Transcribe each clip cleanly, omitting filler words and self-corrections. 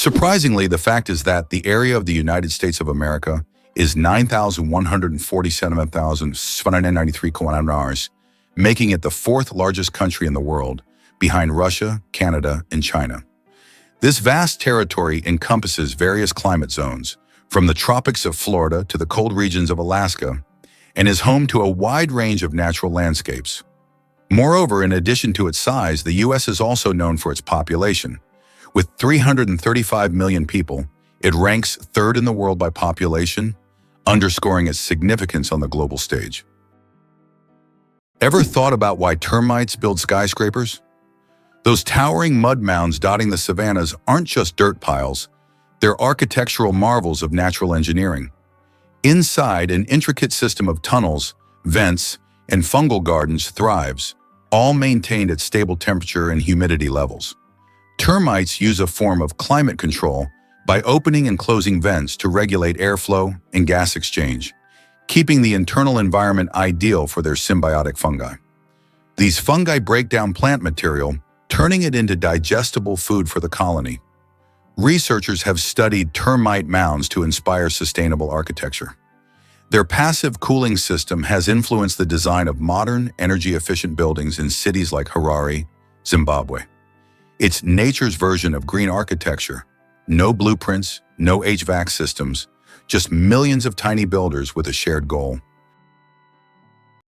Surprisingly, the fact is that the area of the United States of America is 9,147,793 kilometers, making it the fourth largest country in the world, behind Russia, Canada, and China. This vast territory encompasses various climate zones, from the tropics of Florida to the cold regions of Alaska, and is home to a wide range of natural landscapes. Moreover, in addition to its size, the U.S. is also known for its population. With 335 million people, it ranks third in the world by population, underscoring its significance on the global stage. Ever thought about why termites build skyscrapers? Those towering mud mounds dotting the savannas aren't just dirt piles, they're architectural marvels of natural engineering. Inside, an intricate system of tunnels, vents, and fungal gardens thrives, all maintained at stable temperature and humidity levels. Termites use a form of climate control by opening and closing vents to regulate airflow and gas exchange, keeping the internal environment ideal for their symbiotic fungi. These fungi break down plant material, turning it into digestible food for the colony. Researchers have studied termite mounds to inspire sustainable architecture. Their passive cooling system has influenced the design of modern, energy-efficient buildings in cities like Harare, Zimbabwe. It's nature's version of green architecture. No blueprints, no HVAC systems, just millions of tiny builders with a shared goal.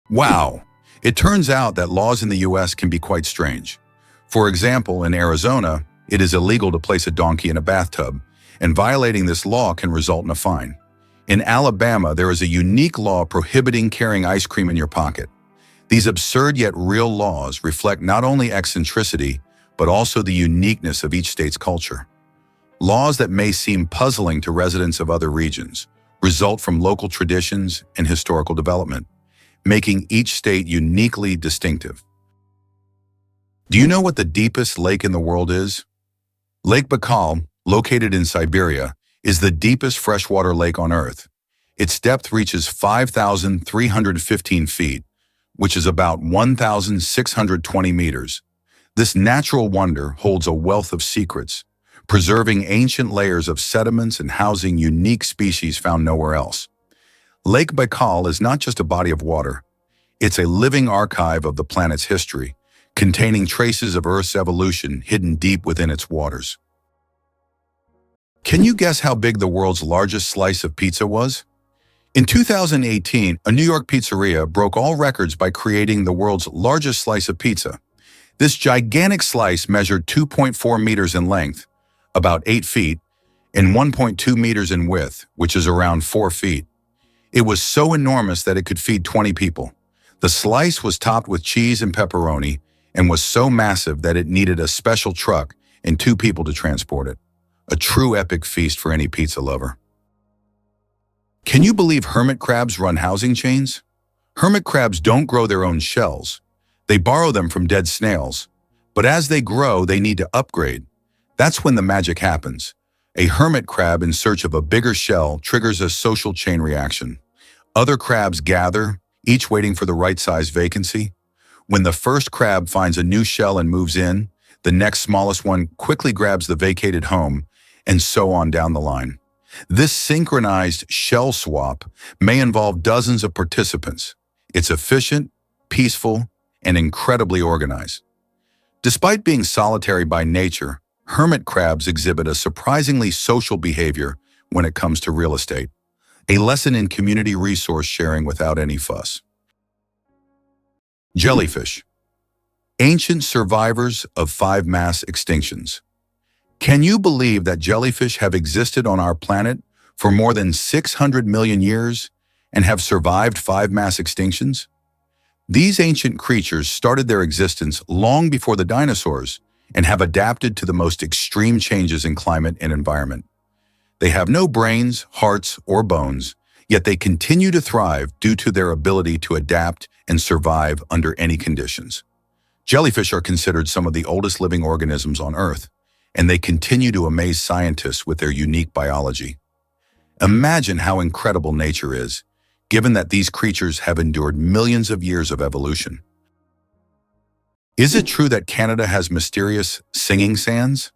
Wow! It turns out that laws in the US can be quite strange. For example, in Arizona, it is illegal to place a donkey in a bathtub, and violating this law can result in a fine. In Alabama, there is a unique law prohibiting carrying ice cream in your pocket. These absurd yet real laws reflect not only eccentricity, but also the uniqueness of each state's culture. Laws that may seem puzzling to residents of other regions result from local traditions and historical development, making each state uniquely distinctive. Do you know what the deepest lake in the world is? Lake Baikal, located in Siberia, is the deepest freshwater lake on Earth. Its depth reaches 5,315 feet, which is about 1,620 meters. This natural wonder holds a wealth of secrets, preserving ancient layers of sediments and housing unique species found nowhere else. Lake Baikal is not just a body of water. It's a living archive of the planet's history, containing traces of Earth's evolution hidden deep within its waters. Can you guess how big the world's largest slice of pizza was? In 2018, a New York pizzeria broke all records by creating the world's largest slice of pizza. This gigantic slice measured 2.4 meters in length, about 8 feet, and 1.2 meters in width, which is around 4 feet. It was so enormous that it could feed 20 people. The slice was topped with cheese and pepperoni and was so massive that it needed a special truck and 2 people to transport it. A true epic feast for any pizza lover. Can you believe hermit crabs run housing chains? Hermit crabs don't grow their own shells. They borrow them from dead snails. But as they grow, they need to upgrade. That's when the magic happens. A hermit crab in search of a bigger shell triggers a social chain reaction. Other crabs gather, each waiting for the right size vacancy. When the first crab finds a new shell and moves in, the next smallest one quickly grabs the vacated home, and so on down the line. This synchronized shell swap may involve dozens of participants. It's efficient, peaceful, and incredibly organized. Despite being solitary by nature, hermit crabs exhibit a surprisingly social behavior when it comes to real estate, a lesson in community resource sharing without any fuss. Jellyfish, ancient survivors of 5 mass extinctions. Can you believe that jellyfish have existed on our planet for more than 600 million years and have survived 5 mass extinctions? These ancient creatures started their existence long before the dinosaurs and have adapted to the most extreme changes in climate and environment. They have no brains, hearts, or bones, yet they continue to thrive due to their ability to adapt and survive under any conditions. Jellyfish are considered some of the oldest living organisms on Earth, and they continue to amaze scientists with their unique biology. Imagine how incredible nature is, given that these creatures have endured millions of years of evolution. Is it true that Canada has mysterious singing sands?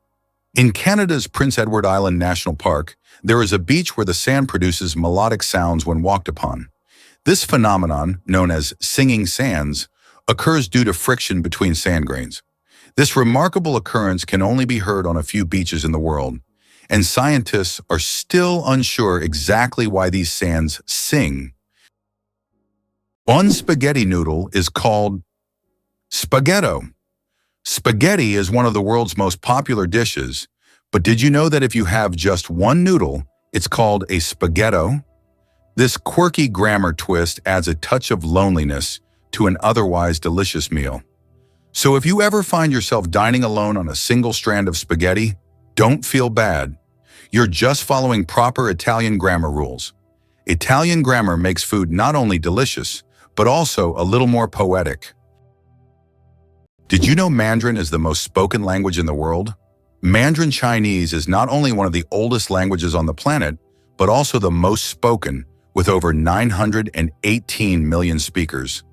In Canada's Prince Edward Island National Park, there is a beach where the sand produces melodic sounds when walked upon. This phenomenon, known as singing sands, occurs due to friction between sand grains. This remarkable occurrence can only be heard on a few beaches in the world, and scientists are still unsure exactly why these sands sing. One spaghetti noodle is called spaghetto. Spaghetti is one of the world's most popular dishes, but did you know that if you have just one noodle, it's called a spaghetto? This quirky grammar twist adds a touch of loneliness to an otherwise delicious meal. So if you ever find yourself dining alone on a single strand of spaghetti, don't feel bad. You're just following proper Italian grammar rules. Italian grammar makes food not only delicious, but also a little more poetic. Did you know Mandarin is the most spoken language in the world? Mandarin Chinese is not only one of the oldest languages on the planet, but also the most spoken, with over 918 million speakers.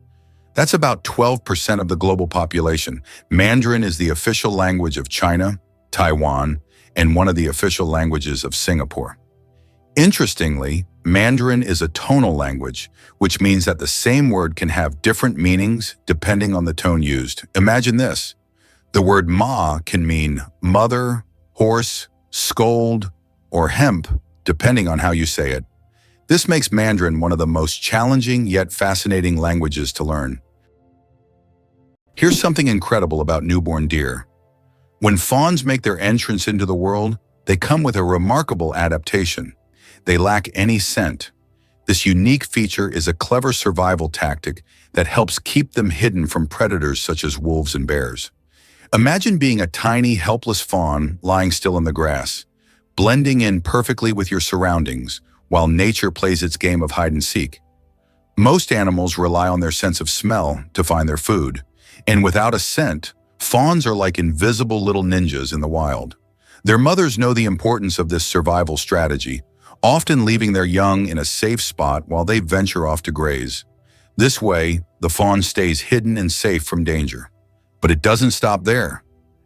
That's about 12% of the global population. Mandarin is the official language of China, Taiwan, and one of the official languages of Singapore. Interestingly, Mandarin is a tonal language, which means that the same word can have different meanings depending on the tone used. Imagine this. The word ma can mean mother, horse, scold, or hemp, depending on how you say it. This makes Mandarin one of the most challenging yet fascinating languages to learn. Here's something incredible about newborn deer. When fawns make their entrance into the world, they come with a remarkable adaptation. They lack any scent. This unique feature is a clever survival tactic that helps keep them hidden from predators such as wolves and bears. Imagine being a tiny, helpless fawn lying still in the grass, blending in perfectly with your surroundings while nature plays its game of hide and seek. Most animals rely on their sense of smell to find their food, and without a scent, fawns are like invisible little ninjas in the wild. Their mothers know the importance of this survival strategy, often leaving their young in a safe spot while they venture off to graze. This way, the fawn stays hidden and safe from danger. But it doesn't stop there.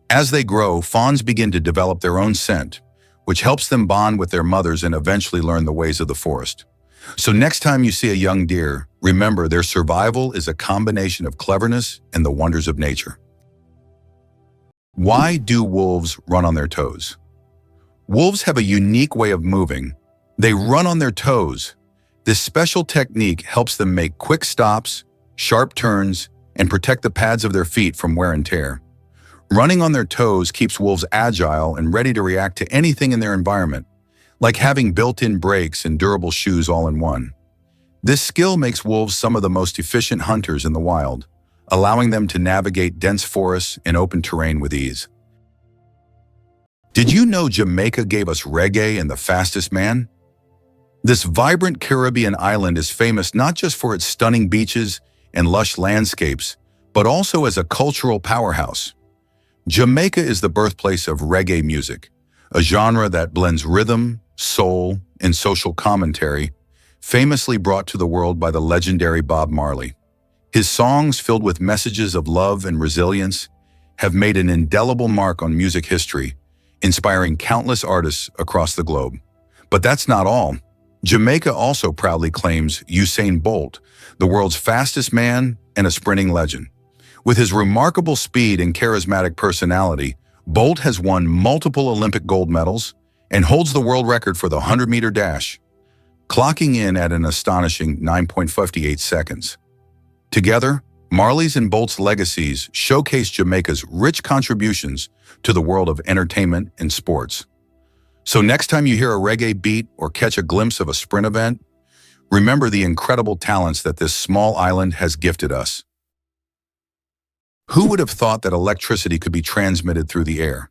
As they grow, fawns begin to develop their own scent, which helps them bond with their mothers and eventually learn the ways of the forest. So next time you see a young deer, remember their survival is a combination of cleverness and the wonders of nature. Why do wolves run on their toes? Wolves have a unique way of moving. They run on their toes. This special technique helps them make quick stops, sharp turns, and protect the pads of their feet from wear and tear. Running on their toes keeps wolves agile and ready to react to anything in their environment, like having built-in brakes and durable shoes all in one. This skill makes wolves some of the most efficient hunters in the wild, allowing them to navigate dense forests and open terrain with ease. Did you know Jamaica gave us reggae and the fastest man? This vibrant Caribbean island is famous not just for its stunning beaches and lush landscapes, but also as a cultural powerhouse. Jamaica is the birthplace of reggae music, a genre that blends rhythm, soul, and social commentary, famously brought to the world by the legendary Bob Marley. His songs, filled with messages of love and resilience, have made an indelible mark on music history, inspiring countless artists across the globe. But that's not all. Jamaica also proudly claims Usain Bolt, the world's fastest man and a sprinting legend. With his remarkable speed and charismatic personality, Bolt has won multiple Olympic gold medals and holds the world record for the 100-meter dash, clocking in at an astonishing 9.58 seconds. Together, Marley's and Bolt's legacies showcase Jamaica's rich contributions to the world of entertainment and sports. So next time you hear a reggae beat or catch a glimpse of a sprint event, remember the incredible talents that this small island has gifted us. Who would have thought that electricity could be transmitted through the air?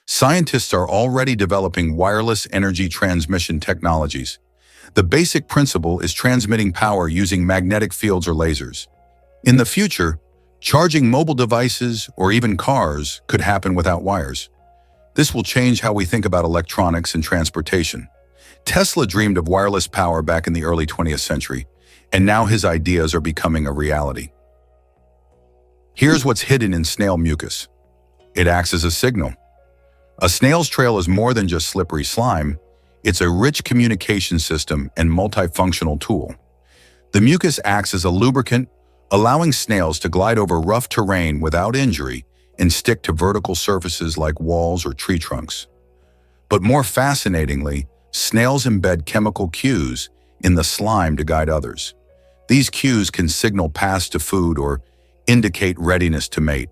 Scientists are already developing wireless energy transmission technologies. The basic principle is transmitting power using magnetic fields or lasers. In the future, charging mobile devices or even cars could happen without wires. This will change how we think about electronics and transportation. Tesla dreamed of wireless power back in the early 20th century, and now his ideas are becoming a reality. Here's what's hidden in snail mucus. It acts as a signal. A snail's trail is more than just slippery slime. It's a rich communication system and multifunctional tool. The mucus acts as a lubricant, allowing snails to glide over rough terrain without injury and stick to vertical surfaces like walls or tree trunks. But more fascinatingly, snails embed chemical cues in the slime to guide others. These cues can signal paths to food or indicate readiness to mate.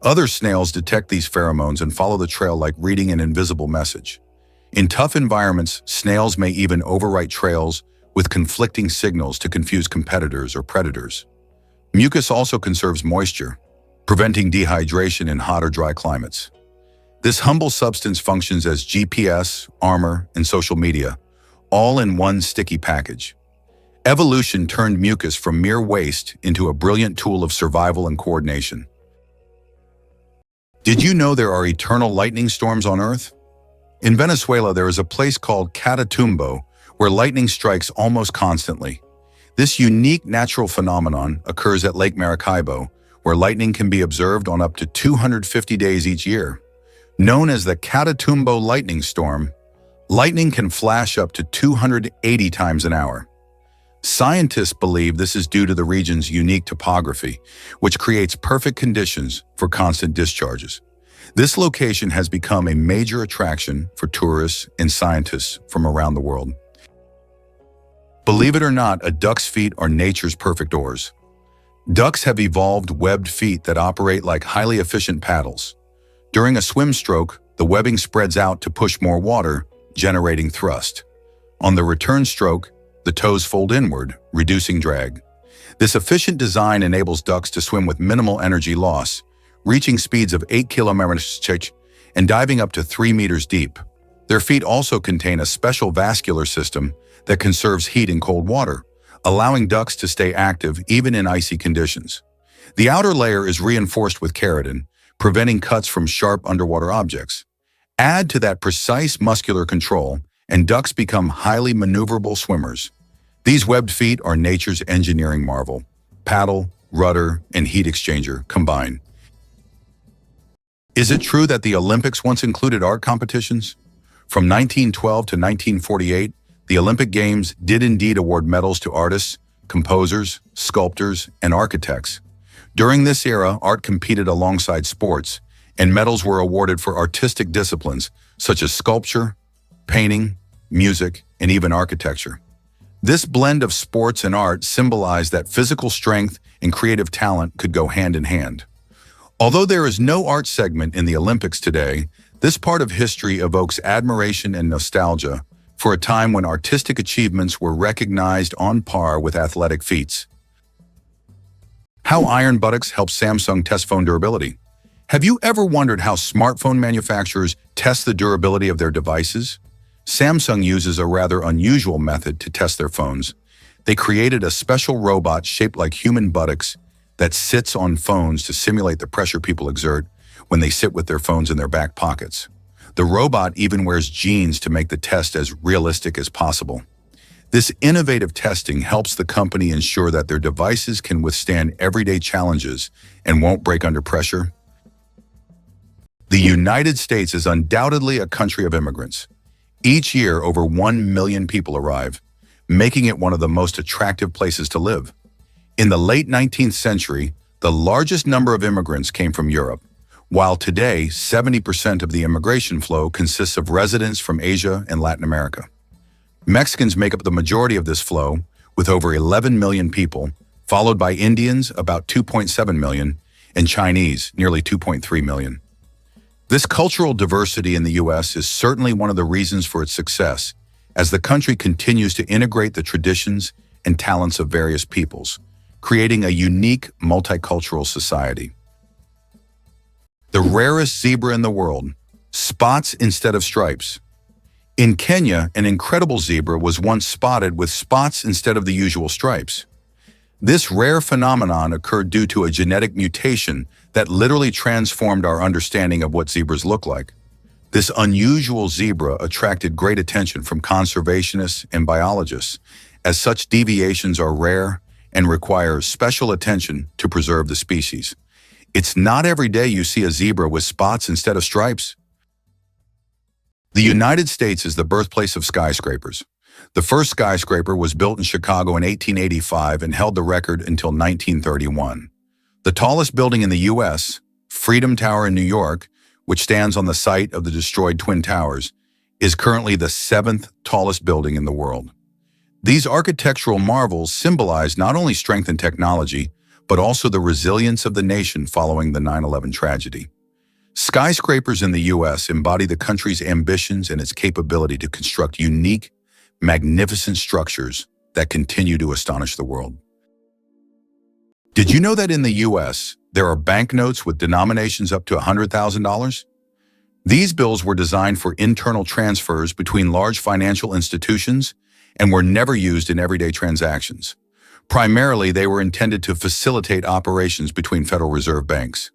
Other snails detect these pheromones and follow the trail like reading an invisible message. In tough environments, snails may even overwrite trails with conflicting signals to confuse competitors or predators. Mucus also conserves moisture, preventing dehydration in hot or dry climates. This humble substance functions as GPS, armor, and social media, all in one sticky package. Evolution turned mucus from mere waste into a brilliant tool of survival and coordination. Did you know there are eternal lightning storms on Earth? In Venezuela, there is a place called Catatumbo where lightning strikes almost constantly. This unique natural phenomenon occurs at Lake Maracaibo, where lightning can be observed on up to 250 days each year. Known as the Catatumbo lightning storm, lightning can flash up to 280 times an hour. Scientists believe this is due to the region's unique topography, which creates perfect conditions for constant discharges. This location has become a major attraction for tourists and scientists from around the world. Believe it or not, a duck's feet are nature's perfect oars. Ducks have evolved webbed feet that operate like highly efficient paddles. During a swim stroke, the webbing spreads out to push more water, generating thrust. On the return stroke, the toes fold inward, reducing drag. This efficient design enables ducks to swim with minimal energy loss, reaching speeds of 8 km/h and diving up to 3 meters deep. Their feet also contain a special vascular system that conserves heat in cold water, allowing ducks to stay active even in icy conditions. The outer layer is reinforced with keratin, preventing cuts from sharp underwater objects. Add to that precise muscular control, and ducks become highly maneuverable swimmers. These webbed feet are nature's engineering marvel. Paddle, rudder, and heat exchanger combine. Is it true that the Olympics once included art competitions? From 1912 to 1948, the Olympic Games did indeed award medals to artists, composers, sculptors, and architects. During this era, art competed alongside sports, and medals were awarded for artistic disciplines such as sculpture, painting, music, and even architecture. This blend of sports and art symbolized that physical strength and creative talent could go hand in hand. Although there is no art segment in the Olympics today, this part of history evokes admiration and nostalgia for a time when artistic achievements were recognized on par with athletic feats. How iron buttocks help Samsung test phone durability. Have you ever wondered how smartphone manufacturers test the durability of their devices? Samsung uses a rather unusual method to test their phones. They created a special robot shaped like human buttocks that sits on phones to simulate the pressure people exert when they sit with their phones in their back pockets. The robot even wears jeans to make the test as realistic as possible. This innovative testing helps the company ensure that their devices can withstand everyday challenges and won't break under pressure. The United States is undoubtedly a country of immigrants. Each year, over 1 million people arrive, making it one of the most attractive places to live. In the late 19th century, the largest number of immigrants came from Europe, while today, 70% of the immigration flow consists of residents from Asia and Latin America. Mexicans make up the majority of this flow, with over 11 million people, followed by Indians, about 2.7 million, and Chinese, nearly 2.3 million. This cultural diversity in the U.S. is certainly one of the reasons for its success, as the country continues to integrate the traditions and talents of various peoples, creating a unique multicultural society. The rarest zebra in the world, spots instead of stripes. In Kenya, an incredible zebra was once spotted with spots instead of the usual stripes. This rare phenomenon occurred due to a genetic mutation that literally transformed our understanding of what zebras look like. This unusual zebra attracted great attention from conservationists and biologists, as such deviations are rare and require special attention to preserve the species. It's not every day you see a zebra with spots instead of stripes. The United States is the birthplace of skyscrapers. The first skyscraper was built in Chicago in 1885 and held the record until 1931. The tallest building in the U.S., Freedom Tower in New York, which stands on the site of the destroyed Twin Towers, is currently the seventh tallest building in the world. These architectural marvels symbolize not only strength and technology, but also the resilience of the nation following the 9/11 tragedy. Skyscrapers in the U.S. embody the country's ambitions and its capability to construct unique, magnificent structures that continue to astonish the world. Did you know that in the U.S., there are banknotes with denominations up to $100,000? These bills were designed for internal transfers between large financial institutions and were never used in everyday transactions. Primarily, they were intended to facilitate operations between Federal Reserve banks.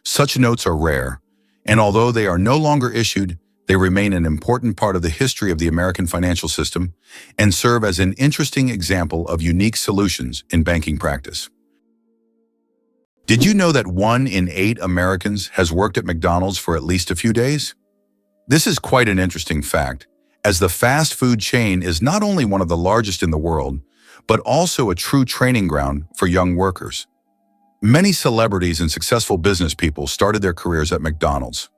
Such notes are rare, and although they are no longer issued, they remain an important part of the history of the American financial system and serve as an interesting example of unique solutions in banking practice. Did you know that 1 in 8 Americans has worked at McDonald's for at least a few days? This is quite an interesting fact, as the fast food chain is not only one of the largest in the world, but also a true training ground for young workers. Many celebrities and successful business people started their careers at McDonald's,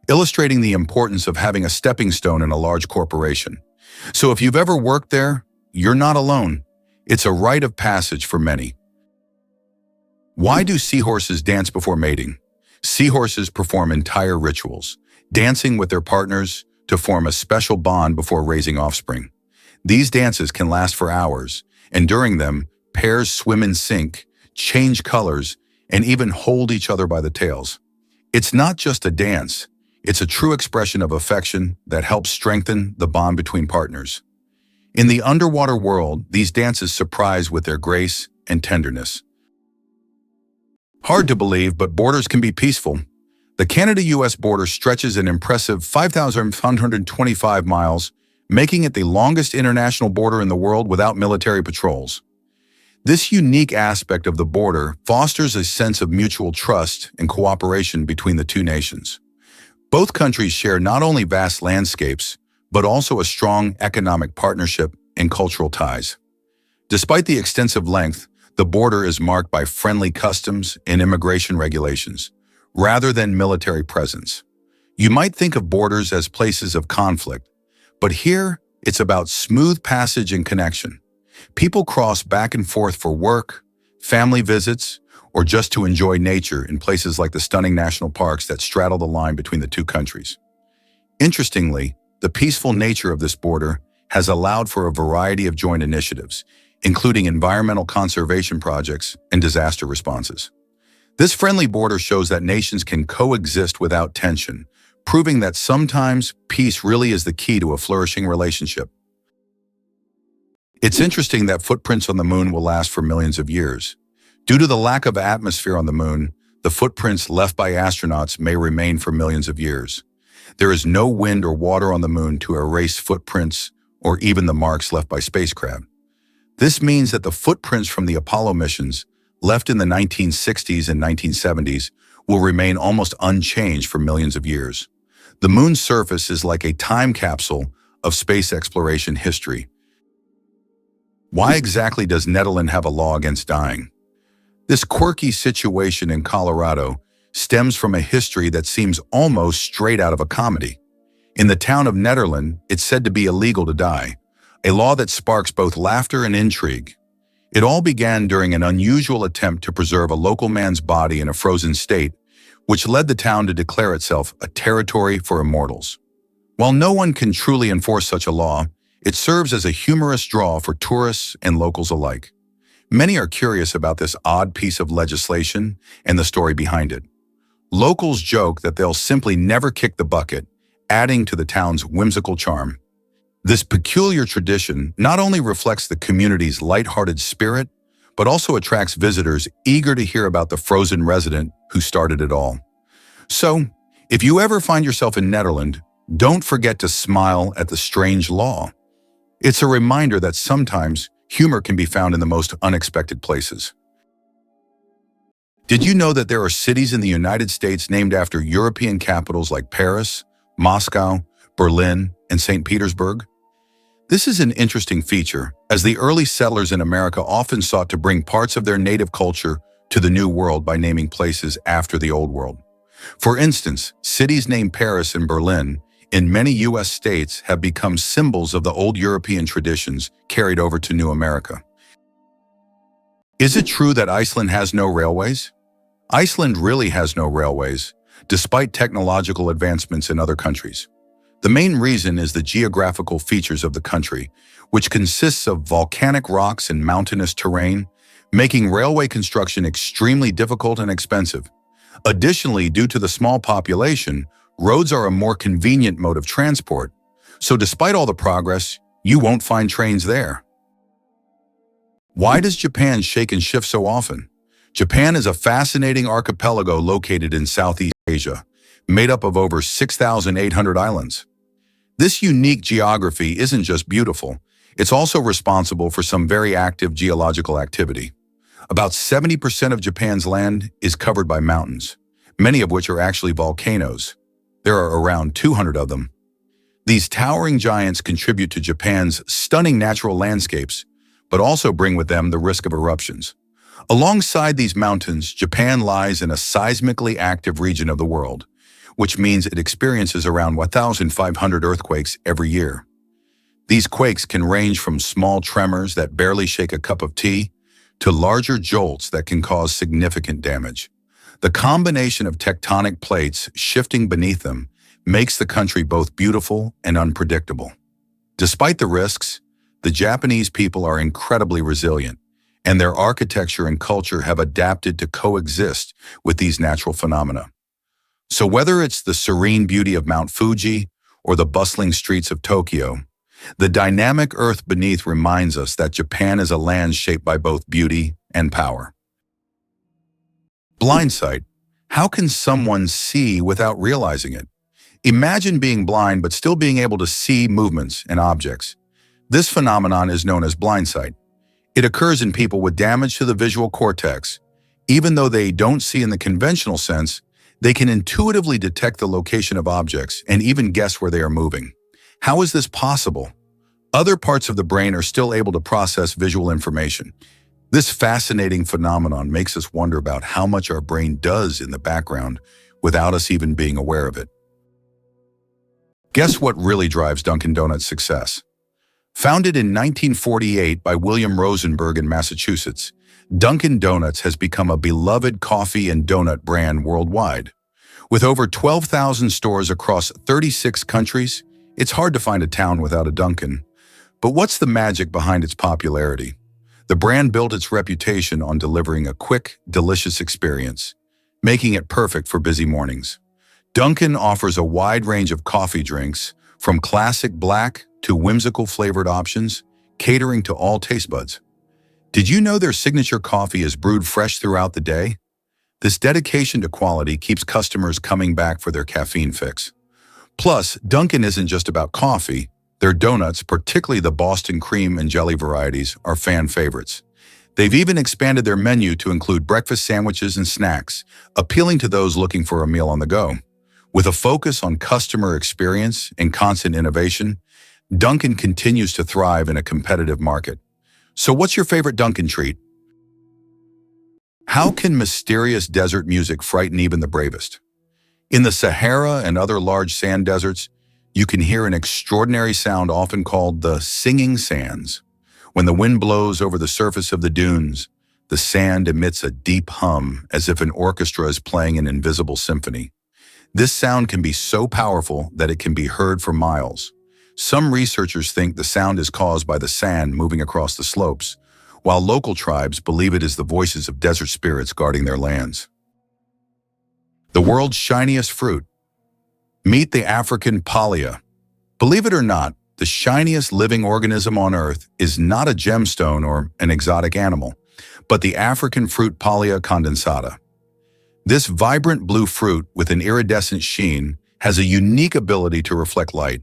illustrating the importance of having a stepping stone in a large corporation. So if you've ever worked there, you're not alone. It's a rite of passage for many. Why do seahorses dance before mating? Seahorses perform entire rituals, dancing with their partners to form a special bond before raising offspring. These dances can last for hours, and during them, pairs swim in sync, change colors, and even hold each other by the tails. It's not just a dance, it's a true expression of affection that helps strengthen the bond between partners. In the underwater world, these dances surprise with their grace and tenderness. Hard to believe, but borders can be peaceful. The Canada-US border stretches an impressive 5,525 miles, making it the longest international border in the world without military patrols. This unique aspect of the border fosters a sense of mutual trust and cooperation between the two nations. Both countries share not only vast landscapes, but also a strong economic partnership and cultural ties. Despite the extensive length, the border is marked by friendly customs and immigration regulations, rather than military presence. You might think of borders as places of conflict, but here it's about smooth passage and connection. People cross back and forth for work, family visits, or just to enjoy nature in places like the stunning national parks that straddle the line between the two countries. Interestingly, the peaceful nature of this border has allowed for a variety of joint initiatives, including environmental conservation projects and disaster responses. This friendly border shows that nations can coexist without tension, proving that sometimes peace really is the key to a flourishing relationship. It's interesting that footprints on the moon will last for millions of years. Due to the lack of atmosphere on the moon, the footprints left by astronauts may remain for millions of years. There is no wind or water on the moon to erase footprints or even the marks left by spacecraft. This means that the footprints from the Apollo missions, left in the 1960s and 1970s, will remain almost unchanged for millions of years. The moon's surface is like a time capsule of space exploration history. Why exactly does Netherlands have a law against dying? This quirky situation in Colorado stems from a history that seems almost straight out of a comedy. In the town of Netherlands, it's said to be illegal to die, a law that sparks both laughter and intrigue. It all began during an unusual attempt to preserve a local man's body in a frozen state, which led the town to declare itself a territory for immortals. While no one can truly enforce such a law, it serves as a humorous draw for tourists and locals alike. Many are curious about this odd piece of legislation and the story behind it. Locals joke that they'll simply never kick the bucket, adding to the town's whimsical charm. This peculiar tradition not only reflects the community's lighthearted spirit, but also attracts visitors eager to hear about the frozen resident who started it all. So, if you ever find yourself in Netherlands, don't forget to smile at the strange law. It's a reminder that sometimes humor can be found in the most unexpected places. Did you know that there are cities in the United States named after European capitals like Paris, Moscow, Berlin, and St. Petersburg? This is an interesting feature, as the early settlers in America often sought to bring parts of their native culture to the New World by naming places after the Old World. For instance, cities named Paris and Berlin in many U.S. states have become symbols of the old European traditions carried over to New America. Is it true that Iceland has no railways? Iceland really has no railways, despite technological advancements in other countries. The main reason is the geographical features of the country, which consists of volcanic rocks and mountainous terrain, making railway construction extremely difficult and expensive. Additionally, due to the small population, roads are a more convenient mode of transport, so despite all the progress, you won't find trains there. Why does Japan shake and shift so often? Japan is a fascinating archipelago located in Southeast Asia, made up of over 6,800 islands. This unique geography isn't just beautiful, it's also responsible for some very active geological activity. About 70% of Japan's land is covered by mountains, many of which are actually volcanoes. There are around 200 of them. These towering giants contribute to Japan's stunning natural landscapes, but also bring with them the risk of eruptions. Alongside these mountains, Japan lies in a seismically active region of the world, which means it experiences around 1,500 earthquakes every year. These quakes can range from small tremors that barely shake a cup of tea to larger jolts that can cause significant damage. The combination of tectonic plates shifting beneath them makes the country both beautiful and unpredictable. Despite the risks, the Japanese people are incredibly resilient, and their architecture and culture have adapted to coexist with these natural phenomena. So whether it's the serene beauty of Mount Fuji or the bustling streets of Tokyo, the dynamic earth beneath reminds us that Japan is a land shaped by both beauty and power. Blind sight. How can someone see without realizing it? Imagine being blind but still being able to see movements and objects. This phenomenon is known as blind sight. It occurs in people with damage to the visual cortex. Even though they don't see in the conventional sense, they can intuitively detect the location of objects and even guess where they are moving. How is this possible? Other parts of the brain are still able to process visual information. This fascinating phenomenon makes us wonder about how much our brain does in the background without us even being aware of it. Guess what really drives Dunkin' Donuts' success? Founded in 1948 by William Rosenberg in Massachusetts, Dunkin' Donuts has become a beloved coffee and donut brand worldwide. With over 12,000 stores across 36 countries, it's hard to find a town without a Dunkin'. But what's the magic behind its popularity? The brand built its reputation on delivering a quick, delicious experience, making it perfect for busy mornings. Dunkin' offers a wide range of coffee drinks, from classic black to whimsical flavored options, catering to all taste buds. Did you know their signature coffee is brewed fresh throughout the day? This dedication to quality keeps customers coming back for their caffeine fix. Plus, Dunkin' isn't just about coffee. Their donuts, particularly the Boston cream and jelly varieties, are fan favorites. They've even expanded their menu to include breakfast sandwiches and snacks, appealing to those looking for a meal on the go. With a focus on customer experience and constant innovation, Dunkin' continues to thrive in a competitive market. So what's your favorite Dunkin' treat? How can mysterious desert music frighten even the bravest? In the Sahara and other large sand deserts, you can hear an extraordinary sound often called the singing sands. When the wind blows over the surface of the dunes, the sand emits a deep hum as if an orchestra is playing an invisible symphony. This sound can be so powerful that it can be heard for miles. Some researchers think the sound is caused by the sand moving across the slopes, while local tribes believe it is the voices of desert spirits guarding their lands. The world's shiniest fruit. Meet the African palea. Believe it or not, the shiniest living organism on Earth is not a gemstone or an exotic animal, but the African fruit Palea condensata. This vibrant blue fruit with an iridescent sheen has a unique ability to reflect light.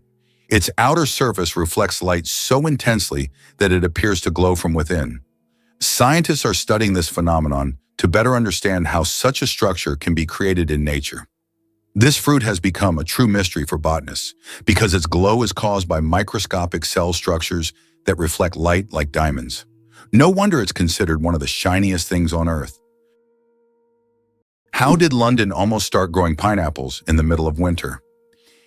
Its outer surface reflects light so intensely that it appears to glow from within. Scientists are studying this phenomenon to better understand how such a structure can be created in nature. This fruit has become a true mystery for botanists because its glow is caused by microscopic cell structures that reflect light like diamonds. No wonder it's considered one of the shiniest things on Earth. How did London almost start growing pineapples in the middle of winter?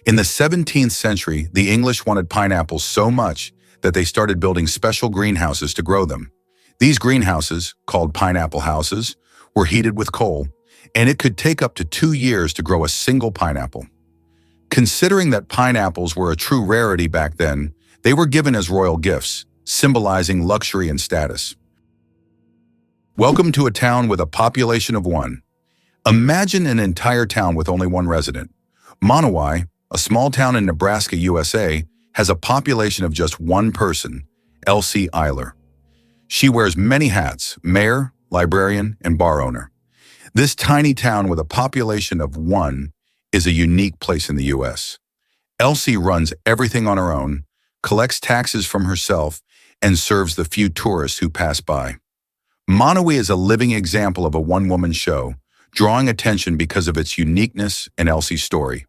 In the 17th century, the English wanted pineapples so much that they started building special greenhouses to grow them. These greenhouses, called pineapple houses, were heated with coal, and it could take up to 2 years to grow a single pineapple. Considering that pineapples were a true rarity back then, they were given as royal gifts, symbolizing luxury and status. Welcome to a town with a population of 1. Imagine an entire town with only 1 resident. Monowai, a small town in Nebraska, USA, has a population of just 1 person, Elsie Eiler. She wears many hats: mayor, librarian, and bar owner. This tiny town with a population of 1 is a unique place in the U.S. Elsie runs everything on her own, collects taxes from herself, and serves the few tourists who pass by. Monowai is a living example of a one-woman show, drawing attention because of its uniqueness and Elsie's story.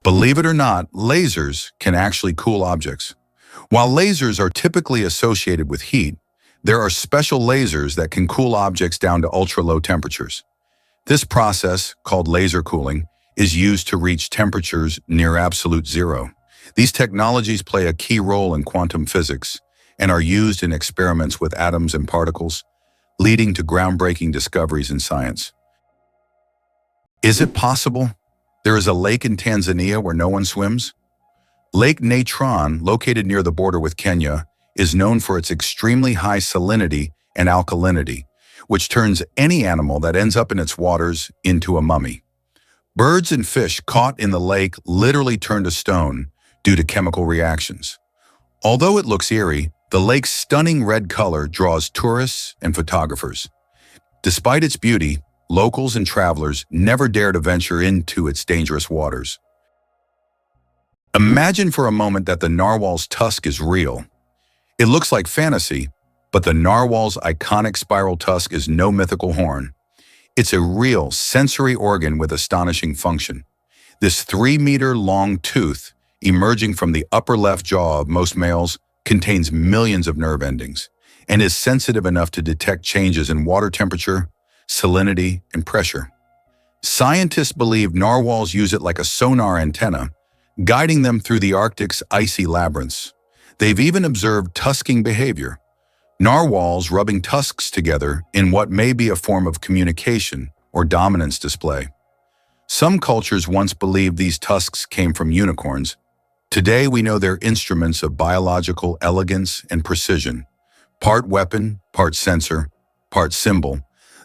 Believe it or not, lasers can actually cool objects. While lasers are typically associated with heat, there are special lasers that can cool objects down to ultra-low temperatures. This process, called laser cooling, is used to reach temperatures near absolute zero. These technologies play a key role in quantum physics and are used in experiments with atoms and particles, leading to groundbreaking discoveries in science. Is it possible there is a lake in Tanzania where no one swims? Lake Natron, located near the border with Kenya, is known for its extremely high salinity and alkalinity, which turns any animal that ends up in its waters into a mummy. Birds and fish caught in the lake literally turn to stone due to chemical reactions. Although it looks eerie, the lake's stunning red color draws tourists and photographers. Despite its beauty, locals and travelers never dare to venture into its dangerous waters. Imagine for a moment that the narwhal's tusk is real. It looks like fantasy, but the narwhal's iconic spiral tusk is no mythical horn. It's a real sensory organ with astonishing function. This 3-meter-long tooth, emerging from the upper left jaw of most males, contains millions of nerve endings and is sensitive enough to detect changes in water temperature, salinity, and pressure. Scientists believe narwhals use it like a sonar antenna, guiding them through the Arctic's icy labyrinths. They've even observed tusking behavior, narwhals rubbing tusks together in what may be a form of communication or dominance display. Some cultures once believed these tusks came from unicorns. Today we know they're instruments of biological elegance and precision. Part weapon, part sensor, part symbol,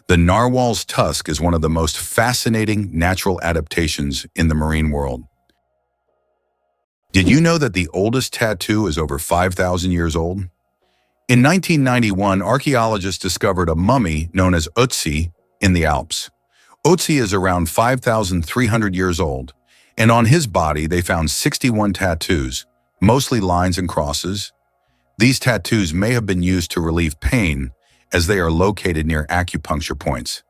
the narwhal's tusk is one of the most fascinating natural adaptations in the marine world. Did you know that the oldest tattoo is over 5,000 years old? In 1991, archaeologists discovered a mummy known as Ötzi in the Alps. Ötzi is around 5,300 years old, and on his body they found 61 tattoos, mostly lines and crosses. These tattoos may have been used to relieve pain, as they are located near acupuncture points.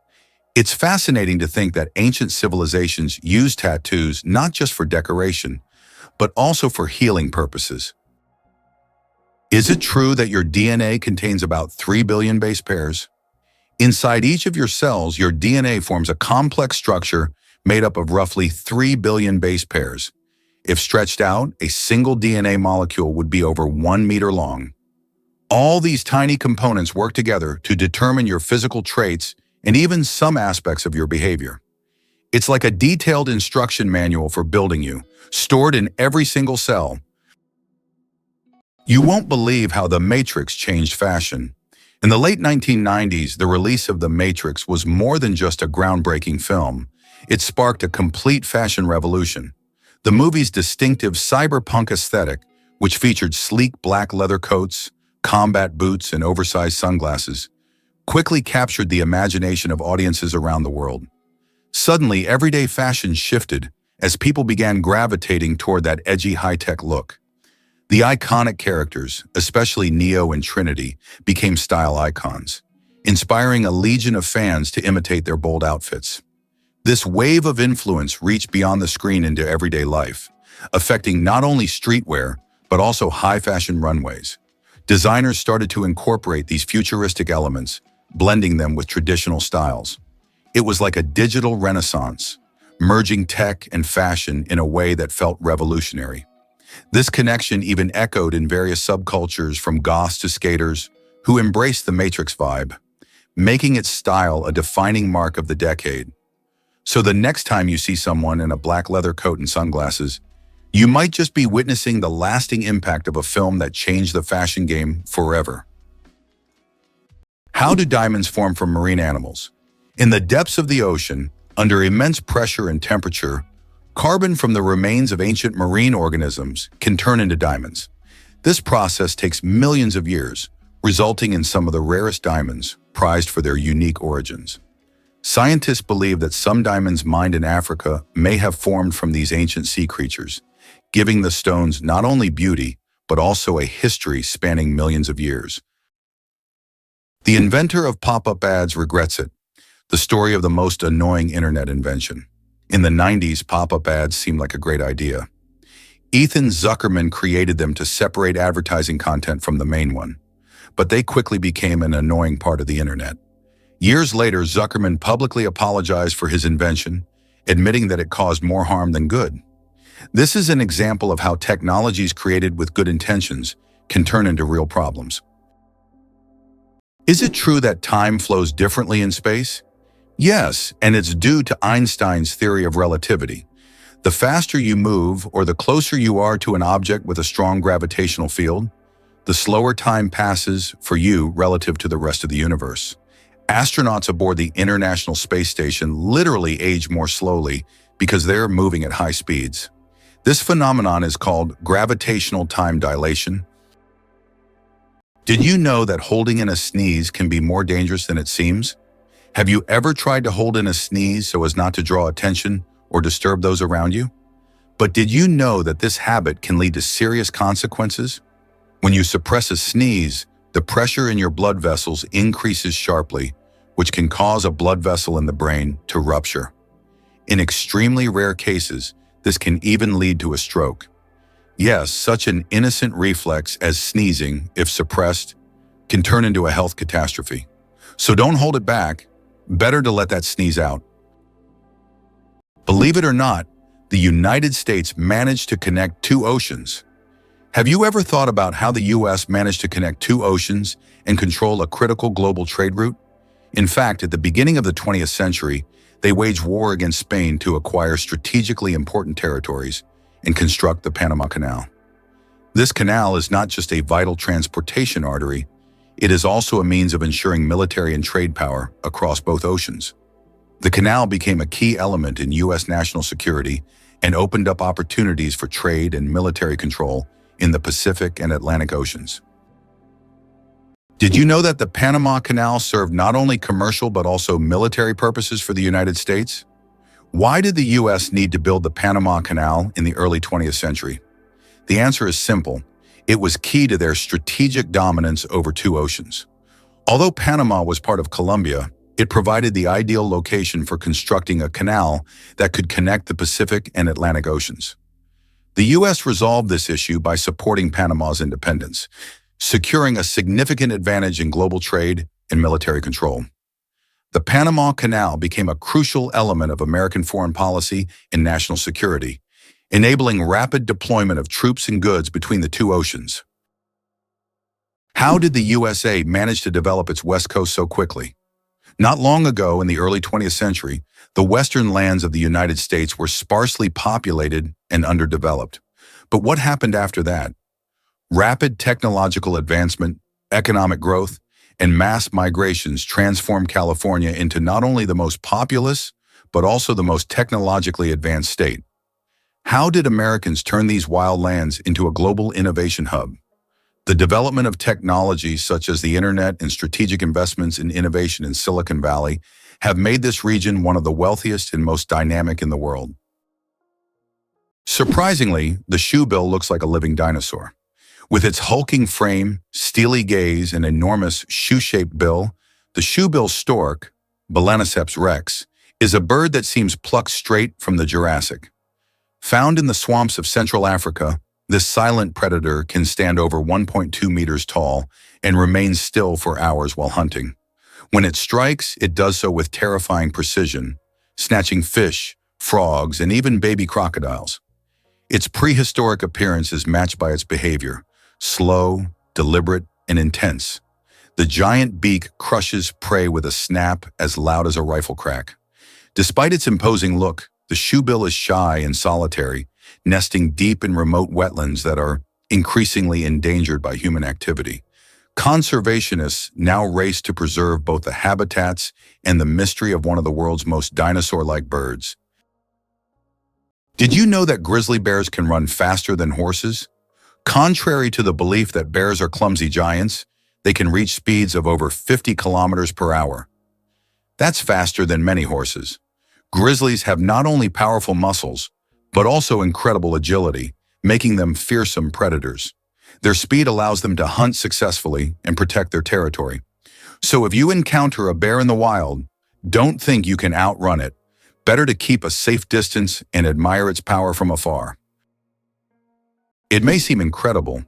It's fascinating to think that ancient civilizations used tattoos not just for decoration, but also for healing purposes. Is it true that your DNA contains about 3 billion base pairs? Inside each of your cells, your DNA forms a complex structure made up of roughly 3 billion base pairs. If stretched out, a single DNA molecule would be over 1 meter long. All these tiny components work together to determine your physical traits and even some aspects of your behavior. It's like a detailed instruction manual for building you, stored in every single cell. You won't believe how The Matrix changed fashion. In the late 1990s, the release of The Matrix was more than just a groundbreaking film. It sparked a complete fashion revolution. The movie's distinctive cyberpunk aesthetic, which featured sleek black leather coats, combat boots, and oversized sunglasses, quickly captured the imagination of audiences around the world. Suddenly, everyday fashion shifted as people began gravitating toward that edgy high-tech look. The iconic characters, especially Neo and Trinity, became style icons, inspiring a legion of fans to imitate their bold outfits. This wave of influence reached beyond the screen into everyday life, affecting not only streetwear, but also high-fashion runways. Designers started to incorporate these futuristic elements, blending them with traditional styles. It was like a digital renaissance, merging tech and fashion in a way that felt revolutionary. This connection even echoed in various subcultures from goths to skaters who embraced the Matrix vibe, making its style a defining mark of the decade. So the next time you see someone in a black leather coat and sunglasses, you might just be witnessing the lasting impact of a film that changed the fashion game forever. How do diamonds form from marine animals? In the depths of the ocean, under immense pressure and temperature, carbon from the remains of ancient marine organisms can turn into diamonds. This process takes millions of years, resulting in some of the rarest diamonds, prized for their unique origins. Scientists believe that some diamonds mined in Africa may have formed from these ancient sea creatures, giving the stones not only beauty, but also a history spanning millions of years. The inventor of pop-up ads regrets it, the story of the most annoying internet invention. In the 90s, pop-up ads seemed like a great idea. Ethan Zuckerman created them to separate advertising content from the main one, but they quickly became an annoying part of the internet. Years later, Zuckerman publicly apologized for his invention, admitting that it caused more harm than good. This is an example of how technologies created with good intentions can turn into real problems. Is it true that time flows differently in space? Yes, and it's due to Einstein's theory of relativity. The faster you move or the closer you are to an object with a strong gravitational field, the slower time passes for you relative to the rest of the universe. Astronauts aboard the International Space Station literally age more slowly because they're moving at high speeds. This phenomenon is called gravitational time dilation. Did you know that holding in a sneeze can be more dangerous than it seems? Have you ever tried to hold in a sneeze so as not to draw attention or disturb those around you? But did you know that this habit can lead to serious consequences? When you suppress a sneeze, the pressure in your blood vessels increases sharply, which can cause a blood vessel in the brain to rupture. In extremely rare cases, this can even lead to a stroke. Yes, such an innocent reflex as sneezing, if suppressed, can turn into a health catastrophe. So don't hold it back. Better to let that sneeze out. Believe it or not, the United States managed to connect two oceans. Have you ever thought about how the U.S. managed to connect two oceans and control a critical global trade route? In fact, at the beginning of the 20th century, they waged war against Spain to acquire strategically important territories and construct the Panama Canal. This canal is not just a vital transportation artery, it is also a means of ensuring military and trade power across both oceans. The canal became a key element in U.S. national security and opened up opportunities for trade and military control in the Pacific and Atlantic Oceans. Did you know that the Panama Canal served not only commercial but also military purposes for the United States? Why did the U.S. need to build the Panama Canal in the early 20th century? The answer is simple. It was key to their strategic dominance over two oceans. Although Panama was part of Colombia, it provided the ideal location for constructing a canal that could connect the Pacific and Atlantic Oceans. The U.S. resolved this issue by supporting Panama's independence, securing a significant advantage in global trade and military control. The Panama Canal became a crucial element of American foreign policy and national security, enabling rapid deployment of troops and goods between the two oceans. How did the USA manage to develop its West Coast so quickly? Not long ago, in the early 20th century, the western lands of the United States were sparsely populated and underdeveloped. But what happened after that? Rapid technological advancement, economic growth, and mass migrations transformed California into not only the most populous, but also the most technologically advanced state. How did Americans turn these wild lands into a global innovation hub? The development of technologies such as the internet and strategic investments in innovation in Silicon Valley have made this region one of the wealthiest and most dynamic in the world. Surprisingly, the shoebill looks like a living dinosaur. With its hulking frame, steely gaze, and enormous shoe-shaped bill, the shoebill stork, Balaniceps rex, is a bird that seems plucked straight from the Jurassic. Found in the swamps of Central Africa, this silent predator can stand over 1.2 meters tall and remain still for hours while hunting. When it strikes, it does so with terrifying precision, snatching fish, frogs, and even baby crocodiles. Its prehistoric appearance is matched by its behavior, slow, deliberate, and intense. The giant beak crushes prey with a snap as loud as a rifle crack. Despite its imposing look, the shoebill is shy and solitary, nesting deep in remote wetlands that are increasingly endangered by human activity. Conservationists now race to preserve both the habitats and the mystery of one of the world's most dinosaur-like birds. Did you know that grizzly bears can run faster than horses? Contrary to the belief that bears are clumsy giants, they can reach speeds of over 50 kilometers per hour. That's faster than many horses. Grizzlies have not only powerful muscles, but also incredible agility, making them fearsome predators. Their speed allows them to hunt successfully and protect their territory. So if you encounter a bear in the wild, don't think you can outrun it. Better to keep a safe distance and admire its power from afar. It may seem incredible,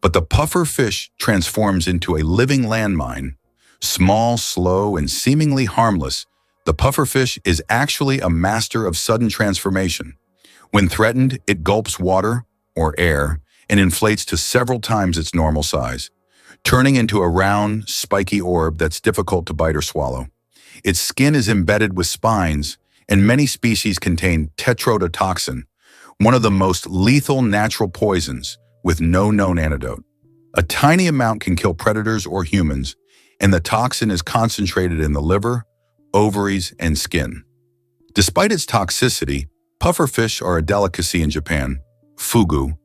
but the puffer fish transforms into a living landmine. Small, slow, and seemingly harmless, the pufferfish is actually a master of sudden transformation. When threatened, it gulps water, or air, and inflates to several times its normal size, turning into a round, spiky orb that's difficult to bite or swallow. Its skin is embedded with spines, and many species contain tetrodotoxin, one of the most lethal natural poisons, with no known antidote. A tiny amount can kill predators or humans, and the toxin is concentrated in the liver, ovaries, and skin. Despite its toxicity, pufferfish are a delicacy in Japan, fugu,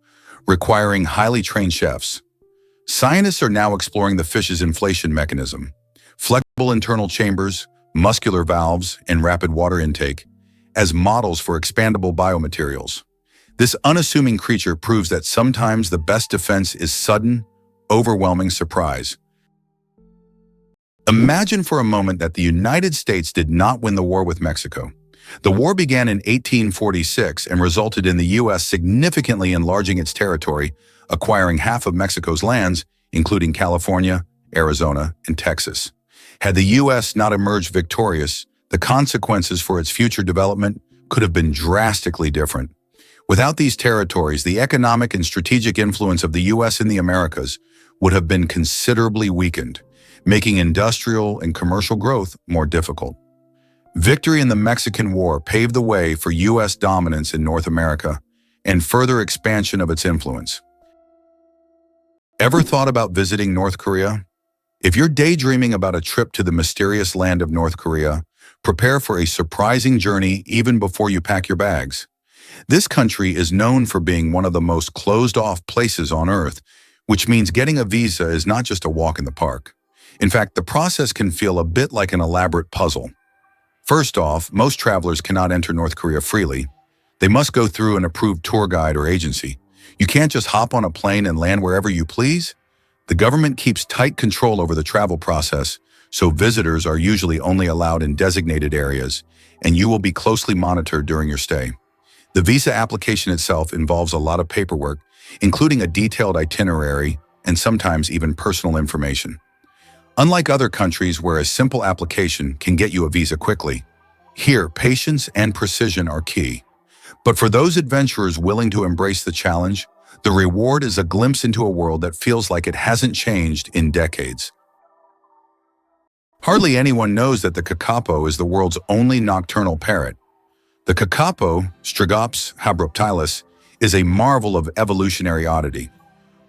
requiring highly trained chefs. Scientists are now exploring the fish's inflation mechanism, flexible internal chambers, muscular valves, and rapid water intake, as models for expandable biomaterials. This unassuming creature proves that sometimes the best defense is sudden, overwhelming surprise. Imagine for a moment that the United States did not win the war with Mexico. The war began in 1846 and resulted in the U.S. significantly enlarging its territory, acquiring half of Mexico's lands, including California, Arizona, and Texas. Had the U.S. not emerged victorious, the consequences for its future development could have been drastically different. Without these territories, the economic and strategic influence of the U.S. in the Americas would have been considerably weakened, making industrial and commercial growth more difficult. Victory in the Mexican War paved the way for U.S. dominance in North America and further expansion of its influence. Ever thought about visiting North Korea? If you're daydreaming about a trip to the mysterious land of North Korea, prepare for a surprising journey even before you pack your bags. This country is known for being one of the most closed-off places on Earth, which means getting a visa is not just a walk in the park. In fact, the process can feel a bit like an elaborate puzzle. First off, most travelers cannot enter North Korea freely. They must go through an approved tour guide or agency. You can't just hop on a plane and land wherever you please. The government keeps tight control over the travel process, so visitors are usually only allowed in designated areas, and you will be closely monitored during your stay. The visa application itself involves a lot of paperwork, including a detailed itinerary and sometimes even personal information. Unlike other countries where a simple application can get you a visa quickly, here patience and precision are key. But for those adventurers willing to embrace the challenge, the reward is a glimpse into a world that feels like it hasn't changed in decades. Hardly anyone knows that the kakapo is the world's only nocturnal parrot. The kakapo, Strigops habruptilis, is a marvel of evolutionary oddity.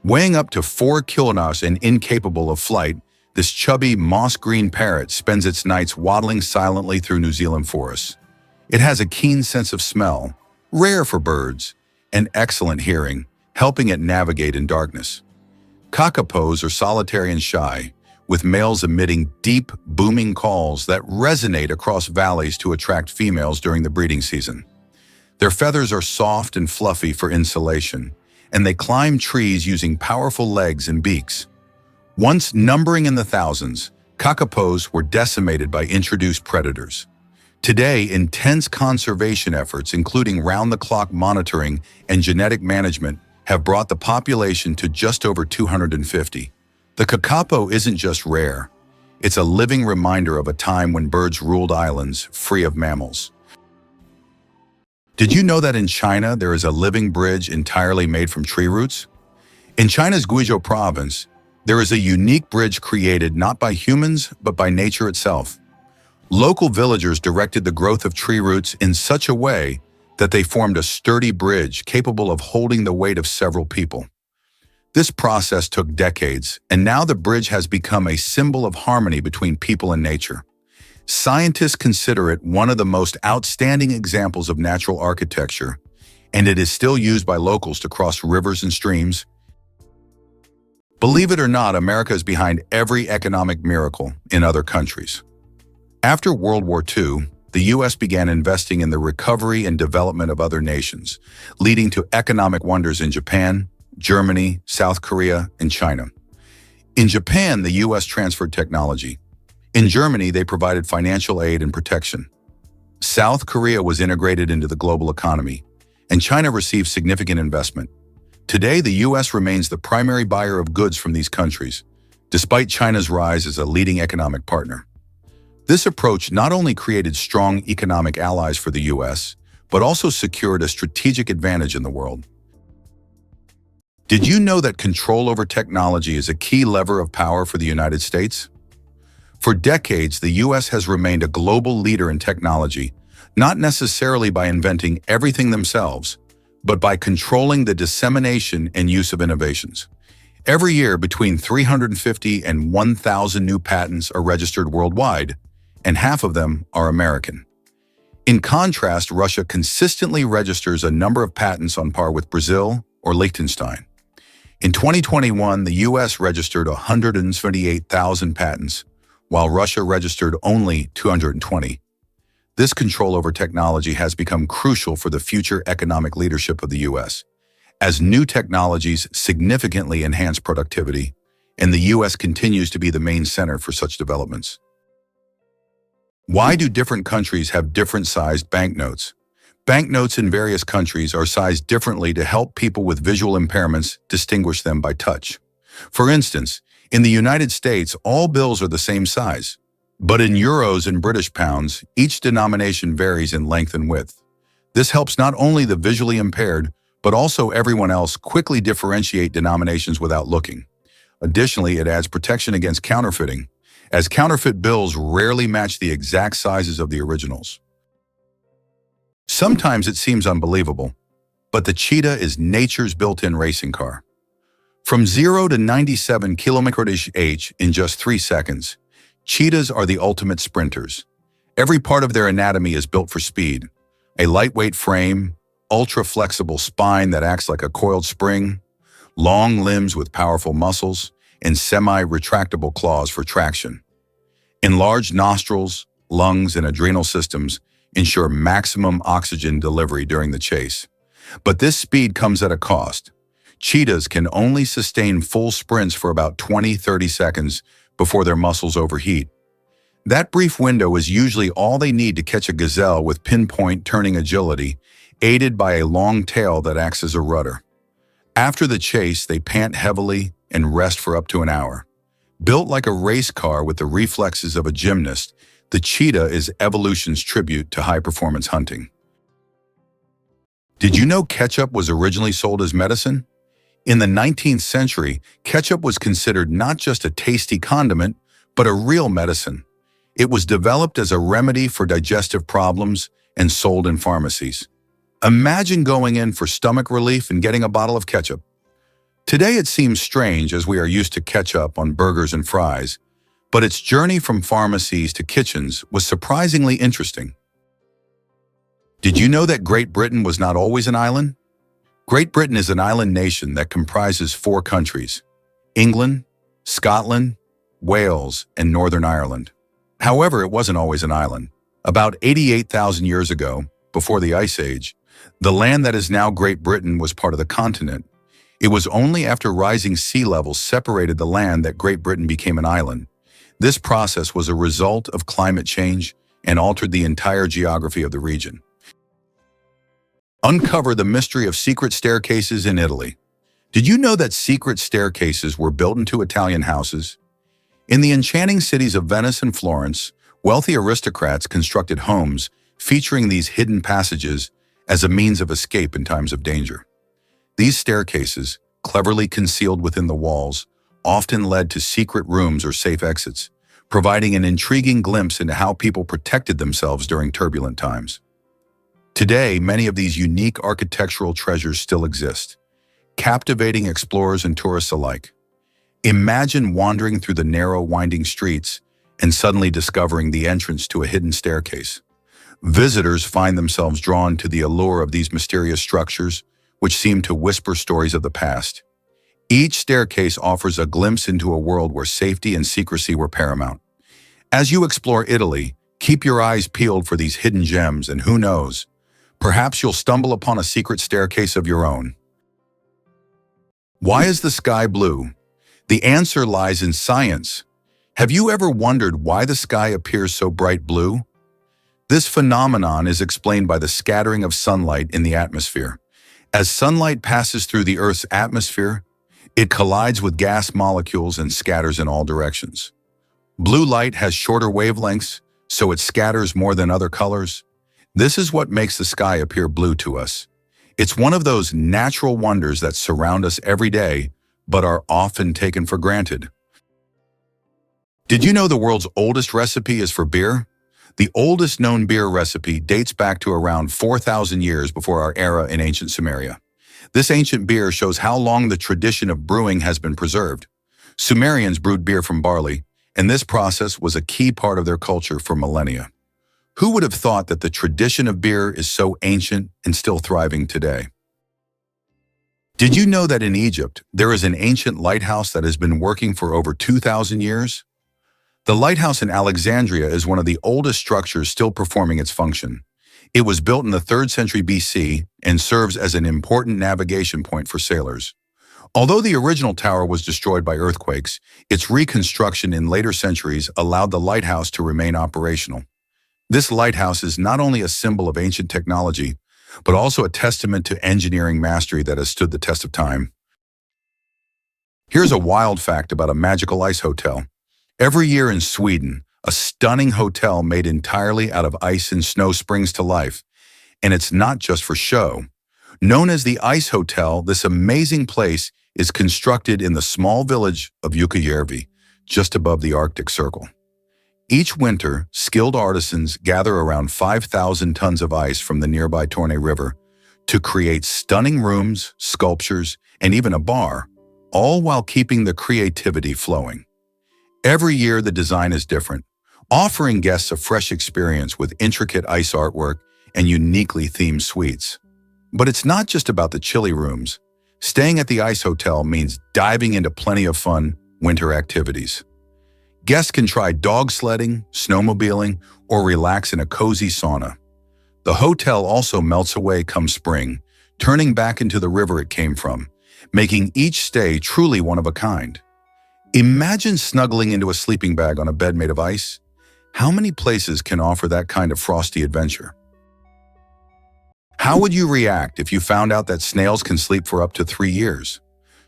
Weighing up to 4 kilograms and incapable of flight, this chubby, moss-green parrot spends its nights waddling silently through New Zealand forests. It has a keen sense of smell, rare for birds, and excellent hearing, helping it navigate in darkness. Kakapos are solitary and shy, with males emitting deep, booming calls that resonate across valleys to attract females during the breeding season. Their feathers are soft and fluffy for insulation, and they climb trees using powerful legs and beaks. Once numbering in the thousands, kakapos were decimated by introduced predators. Today, intense conservation efforts, including round-the-clock monitoring and genetic management, have brought the population to just over 250. The kakapo isn't just rare. It's a living reminder of a time when birds ruled islands free of mammals. Did you know that in China there is a living bridge entirely made from tree roots? In China's Guizhou province, there is a unique bridge created not by humans but by nature itself. Local villagers directed the growth of tree roots in such a way that they formed a sturdy bridge capable of holding the weight of several people. This process took decades, and now the bridge has become a symbol of harmony between people and nature. Scientists consider it one of the most outstanding examples of natural architecture, and it is still used by locals to cross rivers and streams. Believe it or not, America is behind every economic miracle in other countries. After World War II, the U.S. began investing in the recovery and development of other nations, leading to economic wonders in Japan, Germany, South Korea, and China. In Japan, the U.S. transferred technology. In Germany, they provided financial aid and protection. South Korea was integrated into the global economy, and China received significant investment. Today, the U.S. remains the primary buyer of goods from these countries, despite China's rise as a leading economic partner. This approach not only created strong economic allies for the U.S., but also secured a strategic advantage in the world. Did you know that control over technology is a key lever of power for the United States? For decades, the U.S. has remained a global leader in technology, not necessarily by inventing everything themselves, but by controlling the dissemination and use of innovations. Every year, between 350 and 1,000 new patents are registered worldwide, and half of them are American. In contrast, Russia consistently registers a number of patents on par with Brazil or Liechtenstein. In 2021, the U.S. registered 178,000 patents, while Russia registered only 220. This control over technology has become crucial for the future economic leadership of the U.S., as new technologies significantly enhance productivity, and the U.S. continues to be the main center for such developments. Why do different countries have different-sized banknotes? Banknotes in various countries are sized differently to help people with visual impairments distinguish them by touch. For instance, in the United States, all bills are the same size. But in euros and British pounds, each denomination varies in length and width. This helps not only the visually impaired, but also everyone else quickly differentiate denominations without looking. Additionally, it adds protection against counterfeiting, as counterfeit bills rarely match the exact sizes of the originals. Sometimes it seems unbelievable, but the cheetah is nature's built-in racing car. From 0 to 97 km/h in just 3 seconds, cheetahs are the ultimate sprinters. Every part of their anatomy is built for speed. A lightweight frame, ultra-flexible spine that acts like a coiled spring, long limbs with powerful muscles, and semi-retractable claws for traction. Enlarged nostrils, lungs, and adrenal systems ensure maximum oxygen delivery during the chase. But this speed comes at a cost. Cheetahs can only sustain full sprints for about 20-30 seconds before their muscles overheat. That brief window is usually all they need to catch a gazelle with pinpoint turning agility, aided by a long tail that acts as a rudder. After the chase, they pant heavily and rest for up to an hour. Built like a race car with the reflexes of a gymnast, the cheetah is evolution's tribute to high-performance hunting. Did you know ketchup was originally sold as medicine? In the 19th century, ketchup was considered not just a tasty condiment, but a real medicine. It was developed as a remedy for digestive problems and sold in pharmacies. Imagine going in for stomach relief and getting a bottle of ketchup. Today it seems strange as we are used to ketchup on burgers and fries, but its journey from pharmacies to kitchens was surprisingly interesting. Did you know that Great Britain was not always an island? Great Britain is an island nation that comprises 4 countries: England, Scotland, Wales, and Northern Ireland. However, it wasn't always an island. About 88,000 years ago, before the Ice Age, the land that is now Great Britain was part of the continent. It was only after rising sea levels separated the land that Great Britain became an island. This process was a result of climate change and altered the entire geography of the region. Uncover the mystery of secret staircases in Italy. Did you know that secret staircases were built into Italian houses? In the enchanting cities of Venice and Florence, wealthy aristocrats constructed homes featuring these hidden passages as a means of escape in times of danger. These staircases, cleverly concealed within the walls, often led to secret rooms or safe exits, providing an intriguing glimpse into how people protected themselves during turbulent times. Today, many of these unique architectural treasures still exist, captivating explorers and tourists alike. Imagine wandering through the narrow, winding streets and suddenly discovering the entrance to a hidden staircase. Visitors find themselves drawn to the allure of these mysterious structures, which seem to whisper stories of the past. Each staircase offers a glimpse into a world where safety and secrecy were paramount. As you explore Italy, keep your eyes peeled for these hidden gems, and who knows, perhaps you'll stumble upon a secret staircase of your own. Why is the sky blue? The answer lies in science. Have you ever wondered why the sky appears so bright blue? This phenomenon is explained by the scattering of sunlight in the atmosphere. As sunlight passes through the Earth's atmosphere, it collides with gas molecules and scatters in all directions. Blue light has shorter wavelengths, so it scatters more than other colors. This is what makes the sky appear blue to us. It's one of those natural wonders that surround us every day, but are often taken for granted. Did you know the world's oldest recipe is for beer? The oldest known beer recipe dates back to around 4,000 years before our era in ancient Sumeria. This ancient beer shows how long the tradition of brewing has been preserved. Sumerians brewed beer from barley, and this process was a key part of their culture for millennia. Who would have thought that the tradition of beer is so ancient and still thriving today? Did you know that in Egypt, there is an ancient lighthouse that has been working for over 2,000 years? The lighthouse in Alexandria is one of the oldest structures still performing its function. It was built in the 3rd century BC and serves as an important navigation point for sailors. Although the original tower was destroyed by earthquakes, its reconstruction in later centuries allowed the lighthouse to remain operational. This lighthouse is not only a symbol of ancient technology, but also a testament to engineering mastery that has stood the test of time. Here's a wild fact about a magical ice hotel. Every year in Sweden, a stunning hotel made entirely out of ice and snow springs to life. And it's not just for show. Known as the Ice Hotel, this amazing place is constructed in the small village of Jukkajärvi, just above the Arctic Circle. Each winter, skilled artisans gather around 5,000 tons of ice from the nearby Torne River to create stunning rooms, sculptures, and even a bar, all while keeping the creativity flowing. Every year, the design is different, offering guests a fresh experience with intricate ice artwork and uniquely themed suites. But it's not just about the chilly rooms. Staying at the Ice Hotel means diving into plenty of fun winter activities. Guests can try dog sledding, snowmobiling, or relax in a cozy sauna. The hotel also melts away come spring, turning back into the river it came from, making each stay truly one of a kind. Imagine snuggling into a sleeping bag on a bed made of ice. How many places can offer that kind of frosty adventure? How would you react if you found out that snails can sleep for up to 3 years?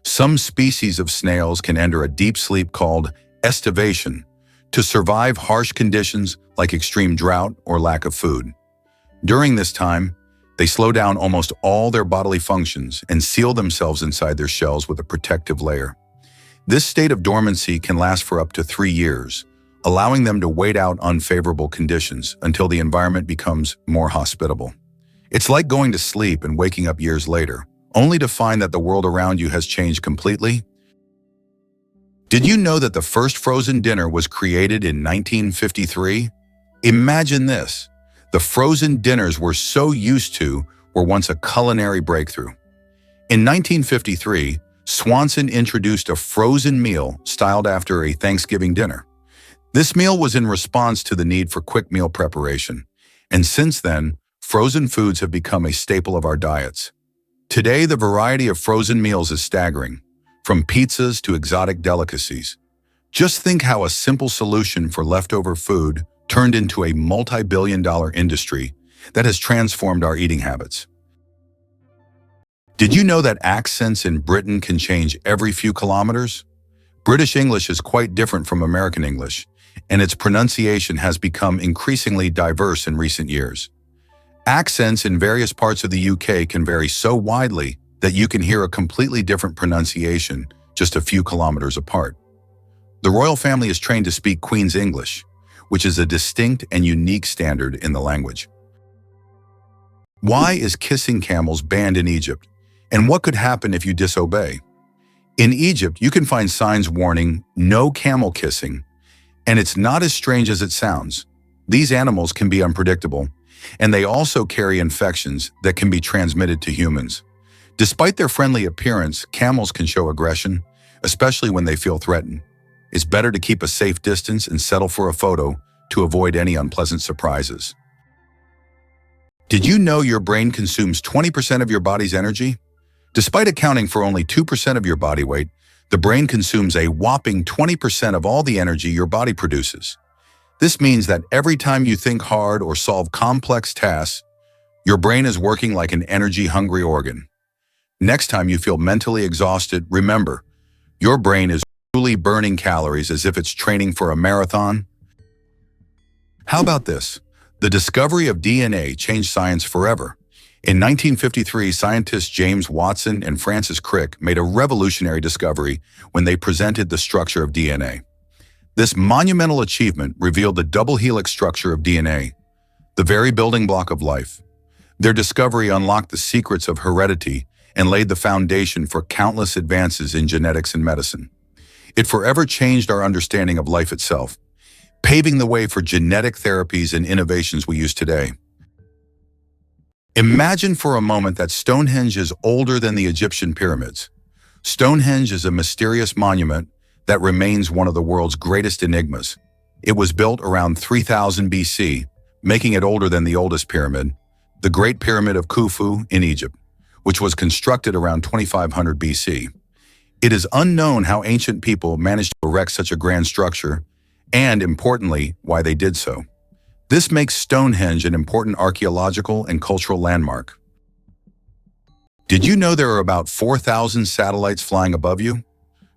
Some species of snails can enter a deep sleep called estivation to survive harsh conditions like extreme drought or lack of food. During this time, they slow down almost all their bodily functions and seal themselves inside their shells with a protective layer. This state of dormancy can last for up to 3 years, allowing them to wait out unfavorable conditions until the environment becomes more hospitable. It's like going to sleep and waking up years later, only to find that the world around you has changed completely. Did you know that the first frozen dinner was created in 1953? Imagine this. The frozen dinners we're so used to were once a culinary breakthrough. In 1953, Swanson introduced a frozen meal styled after a Thanksgiving dinner. This meal was in response to the need for quick meal preparation, and since then, frozen foods have become a staple of our diets. Today, the variety of frozen meals is staggering, from pizzas to exotic delicacies. Just think how a simple solution for leftover food turned into a multi-billion-dollar industry that has transformed our eating habits. Did you know that accents in Britain can change every few kilometers? British English is quite different from American English, and its pronunciation has become increasingly diverse in recent years. Accents in various parts of the UK can vary so widely that you can hear a completely different pronunciation just a few kilometers apart. The royal family is trained to speak Queen's English, which is a distinct and unique standard in the language. Why is kissing camels banned in Egypt? And what could happen if you disobey? In Egypt, you can find signs warning, "No camel kissing," and it's not as strange as it sounds. These animals can be unpredictable, and they also carry infections that can be transmitted to humans. Despite their friendly appearance, camels can show aggression, especially when they feel threatened. It's better to keep a safe distance and settle for a photo to avoid any unpleasant surprises. Did you know your brain consumes 20% of your body's energy? Despite accounting for only 2% of your body weight, the brain consumes a whopping 20% of all the energy your body produces. This means that every time you think hard or solve complex tasks, your brain is working like an energy-hungry organ. Next time you feel mentally exhausted, remember, your brain is truly burning calories as if it's training for a marathon. How about this? The discovery of DNA changed science forever. In 1953, scientists James Watson and Francis Crick made a revolutionary discovery when they presented the structure of DNA. This monumental achievement revealed the double helix structure of DNA, the very building block of life. Their discovery unlocked the secrets of heredity and laid the foundation for countless advances in genetics and medicine. It forever changed our understanding of life itself, paving the way for genetic therapies and innovations we use today. Imagine for a moment that Stonehenge is older than the Egyptian pyramids. Stonehenge is a mysterious monument that remains one of the world's greatest enigmas. It was built around 3000 BC, making it older than the oldest pyramid, the Great Pyramid of Khufu in Egypt, which was constructed around 2500 BC. It is unknown how ancient people managed to erect such a grand structure, and importantly, why they did so. This makes Stonehenge an important archaeological and cultural landmark. Did you know there are about 4,000 satellites flying above you?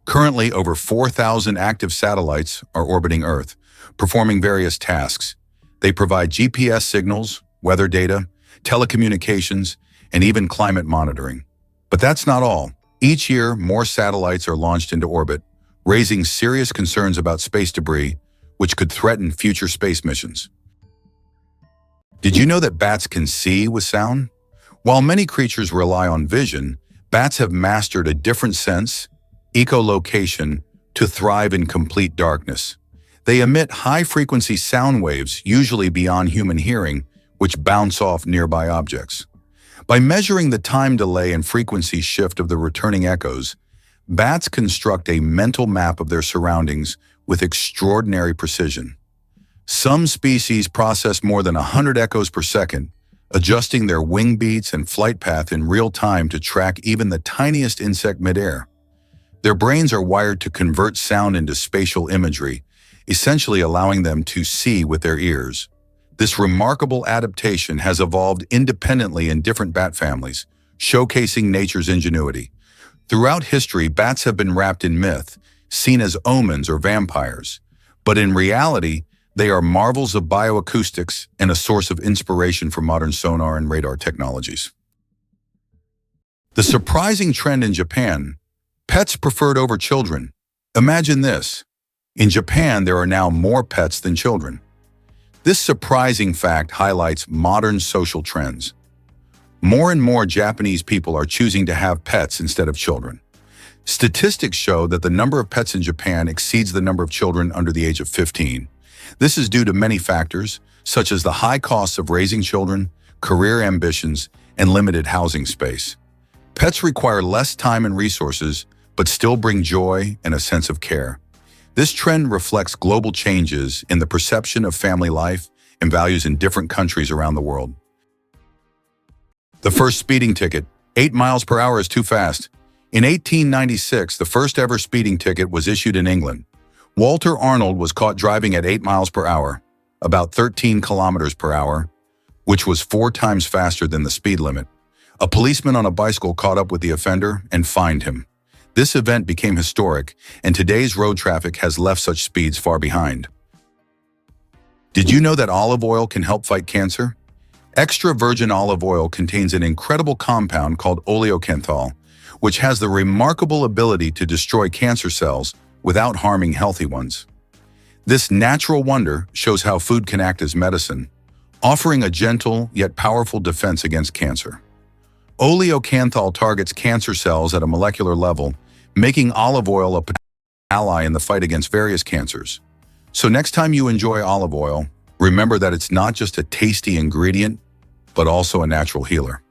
Currently, over 4,000 active satellites are orbiting Earth, performing various tasks. They provide GPS signals, weather data, telecommunications, and even climate monitoring. But that's not all. Each year, more satellites are launched into orbit, raising serious concerns about space debris, which could threaten future space missions. Did you know that bats can see with sound? While many creatures rely on vision, bats have mastered a different sense, echolocation, to thrive in complete darkness. They emit high-frequency sound waves, usually beyond human hearing, which bounce off nearby objects. By measuring the time delay and frequency shift of the returning echoes, bats construct a mental map of their surroundings with extraordinary precision. Some species process more than 100 echoes per second, adjusting their wing beats and flight path in real time to track even the tiniest insect midair. Their brains are wired to convert sound into spatial imagery, essentially allowing them to see with their ears. This remarkable adaptation has evolved independently in different bat families, showcasing nature's ingenuity. Throughout history, bats have been wrapped in myth, seen as omens or vampires. But in reality, they are marvels of bioacoustics and a source of inspiration for modern sonar and radar technologies. The surprising trend in Japan: pets preferred over children. Imagine this. In Japan, there are now more pets than children. This surprising fact highlights modern social trends. More and more Japanese people are choosing to have pets instead of children. Statistics show that the number of pets in Japan exceeds the number of children under the age of 15. This is due to many factors, such as the high costs of raising children, career ambitions, and limited housing space. Pets require less time and resources, but still bring joy and a sense of care. This trend reflects global changes in the perception of family life and values in different countries around the world. The first speeding ticket: 8 miles per hour is too fast. In 1896, the first ever speeding ticket was issued in England. Walter Arnold was caught driving at 8 miles per hour. about 13 kilometers per hour, which was 4 times faster than the speed limit. A policeman on a bicycle caught up with the offender and fined him. This event became historic, and today's road traffic has left such speeds far behind. Did you know that olive oil can help fight cancer? Extra virgin olive oil contains an incredible compound called oleocanthal, which has the remarkable ability to destroy cancer cells without harming healthy ones. This natural wonder shows how food can act as medicine, offering a gentle yet powerful defense against cancer. Oleocanthal targets cancer cells at a molecular level, making olive oil a potential ally in the fight against various cancers. So next time you enjoy olive oil, remember that it's not just a tasty ingredient, but also a natural healer.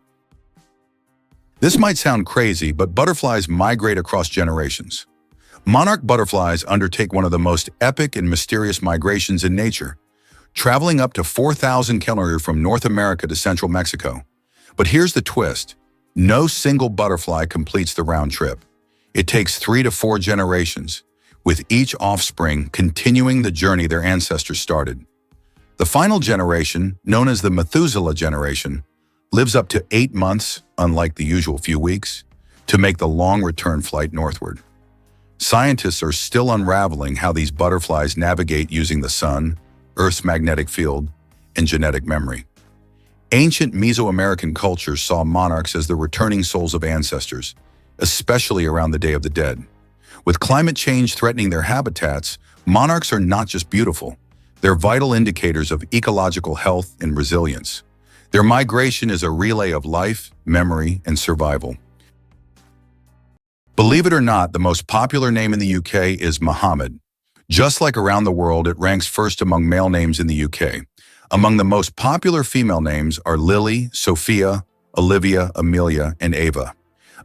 This might sound crazy, but butterflies migrate across generations. Monarch butterflies undertake one of the most epic and mysterious migrations in nature, traveling up to 4,000 kilometers from North America to central Mexico. But here's the twist. No single butterfly completes the round trip. It takes 3 to 4 generations, with each offspring continuing the journey their ancestors started. The final generation, known as the Methuselah generation, lives up to 8 months, unlike the usual few weeks, to make the long return flight northward. Scientists are still unraveling how these butterflies navigate using the sun, Earth's magnetic field, and genetic memory. Ancient Mesoamerican cultures saw monarchs as the returning souls of ancestors, especially around the Day of the Dead. With climate change threatening their habitats, monarchs are not just beautiful. They're vital indicators of ecological health and resilience. Their migration is a relay of life, memory, and survival. Believe it or not, the most popular name in the UK is Mohammed. Just like around the world, it ranks first among male names in the UK. Among the most popular female names are Lily, Sophia, Olivia, Amelia, and Ava.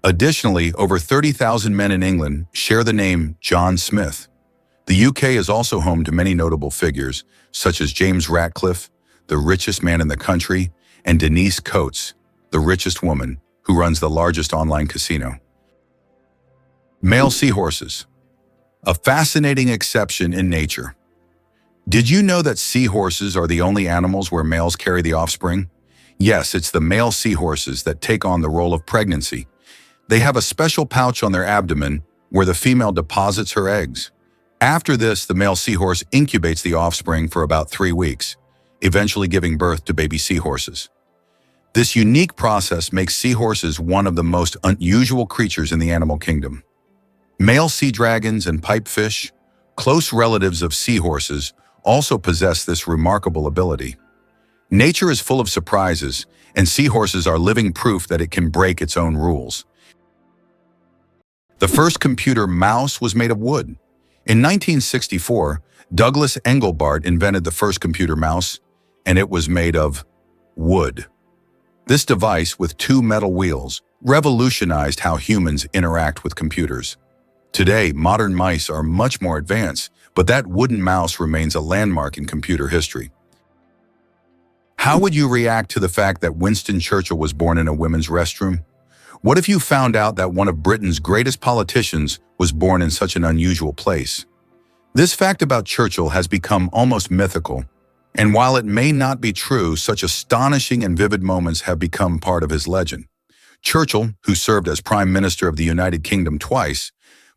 Additionally, over 30,000 men in England share the name John Smith. The UK is also home to many notable figures, such as James Ratcliffe, the richest man in the country, and Denise Coates, the richest woman, who runs the largest online casino. Male seahorses. A fascinating exception in nature. Did you know that seahorses are the only animals where males carry the offspring? Yes, it's the male seahorses that take on the role of pregnancy. They have a special pouch on their abdomen where the female deposits her eggs. After this, the male seahorse incubates the offspring for about 3 weeks, eventually giving birth to baby seahorses. This unique process makes seahorses one of the most unusual creatures in the animal kingdom. Male sea dragons and pipefish, close relatives of seahorses, also possess this remarkable ability. Nature is full of surprises, and seahorses are living proof that it can break its own rules. The first computer mouse was made of wood. In 1964, Douglas Engelbart invented the first computer mouse, and it was made of wood. This device, with 2 metal wheels, revolutionized how humans interact with computers. Today, modern mice are much more advanced, but that wooden mouse remains a landmark in computer history. How would you react to the fact that Winston Churchill was born in a women's restroom? What if you found out that one of Britain's greatest politicians was born in such an unusual place? This fact about Churchill has become almost mythical, and while it may not be true, such astonishing and vivid moments have become part of his legend. Churchill, who served as Prime Minister of the United Kingdom twice,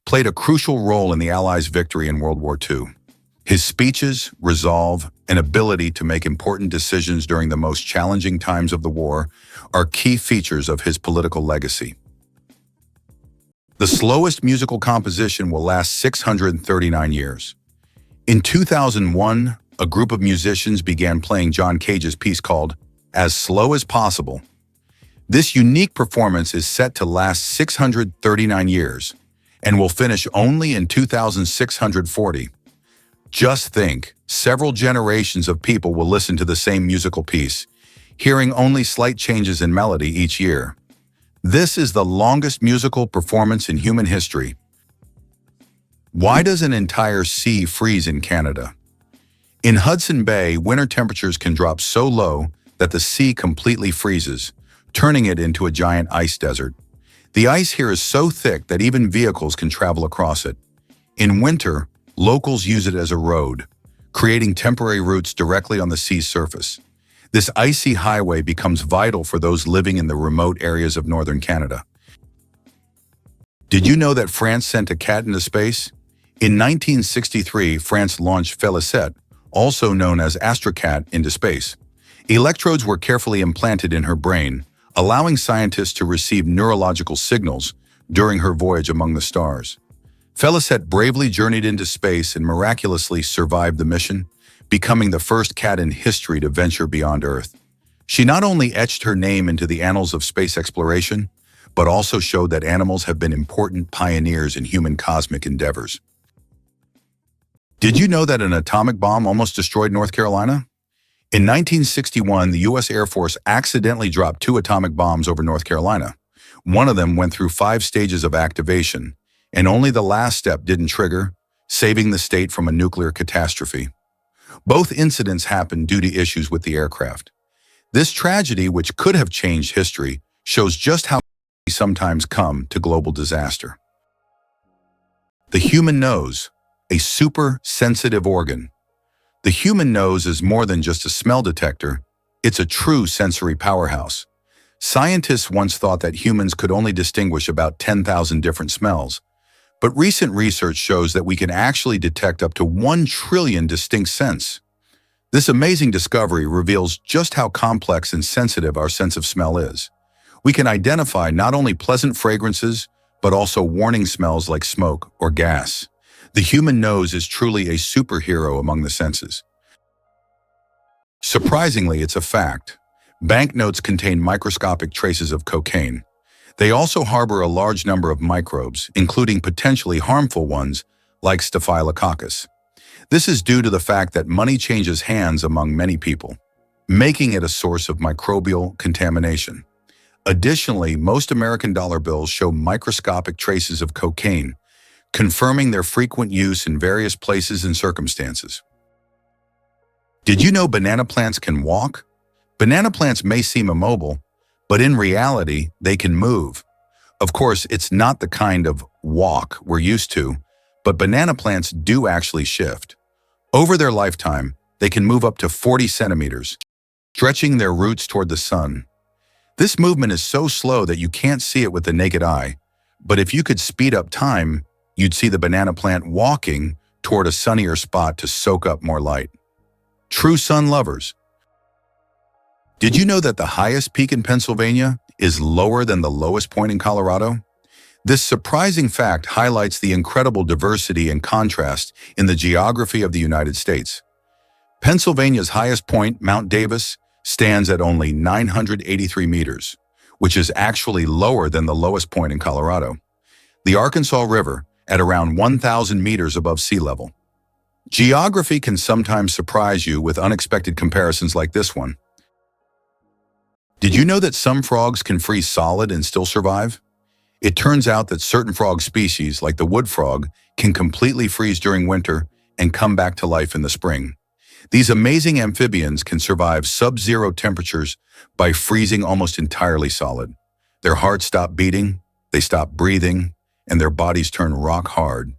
played a crucial role in the Allies' victory in World War II. His speeches, resolve, and ability to make important decisions during the most challenging times of the war are key features of his political legacy. The slowest musical composition will last 639 years. In 2001, a group of musicians began playing John Cage's piece called As Slow as Possible. This unique performance is set to last 639 years and will finish only in 2640. Just think, several generations of people will listen to the same musical piece, hearing only slight changes in melody each year. This is the longest musical performance in human history. Why does an entire sea freeze in Canada? In Hudson Bay, winter temperatures can drop so low that the sea completely freezes, turning it into a giant ice desert. The ice here is so thick that even vehicles can travel across it. In winter, locals use it as a road, creating temporary routes directly on the sea's surface. This icy highway becomes vital for those living in the remote areas of northern Canada. Did you know that France sent a cat into space? In 1963, France launched Félicette, also known as Astrocat, into space. Electrodes were carefully implanted in her brain, allowing scientists to receive neurological signals during her voyage among the stars. Félicette bravely journeyed into space and miraculously survived the mission, becoming the first cat in history to venture beyond Earth. She not only etched her name into the annals of space exploration, but also showed that animals have been important pioneers in human cosmic endeavors. Did you know that an atomic bomb almost destroyed North Carolina? In 1961, the U.S. Air Force accidentally dropped 2 atomic bombs over North Carolina. One of them went through 5 stages of activation, and only the last step didn't trigger, saving the state from a nuclear catastrophe. Both incidents happened due to issues with the aircraft. This tragedy, which could have changed history, shows just how we sometimes come to global disaster. The human nose, a super sensitive organ. The human nose is more than just a smell detector, it's a true sensory powerhouse. Scientists once thought that humans could only distinguish about 10,000 different smells, but recent research shows that we can actually detect up to 1 trillion distinct scents. This amazing discovery reveals just how complex and sensitive our sense of smell is. We can identify not only pleasant fragrances, but also warning smells like smoke or gas. The human nose is truly a superhero among the senses. Surprisingly, it's a fact. Banknotes contain microscopic traces of cocaine. They also harbor a large number of microbes, including potentially harmful ones like Staphylococcus. This is due to the fact that money changes hands among many people, making it a source of microbial contamination. Additionally, most American dollar bills show microscopic traces of cocaine, confirming their frequent use in various places and circumstances. Did you know banana plants can walk? Banana plants may seem immobile, but in reality, they can move. Of course, it's not the kind of walk we're used to, but banana plants do actually shift. Over their lifetime, they can move up to 40 centimeters, stretching their roots toward the sun. This movement is so slow that you can't see it with the naked eye, but if you could speed up time, you'd see the banana plant walking toward a sunnier spot to soak up more light. True sun lovers. Did you know that the highest peak in Pennsylvania is lower than the lowest point in Colorado? This surprising fact highlights the incredible diversity and contrast in the geography of the United States. Pennsylvania's highest point, Mount Davis, stands at only 983 meters, which is actually lower than the lowest point in Colorado. The Arkansas River, at around 1,000 meters above sea level. Geography can sometimes surprise you with unexpected comparisons like this one. Did you know that some frogs can freeze solid and still survive? It turns out that certain frog species, like the wood frog, can completely freeze during winter and come back to life in the spring. These amazing amphibians can survive sub-zero temperatures by freezing almost entirely solid. Their hearts stop beating, they stop breathing, and their bodies turn rock hard.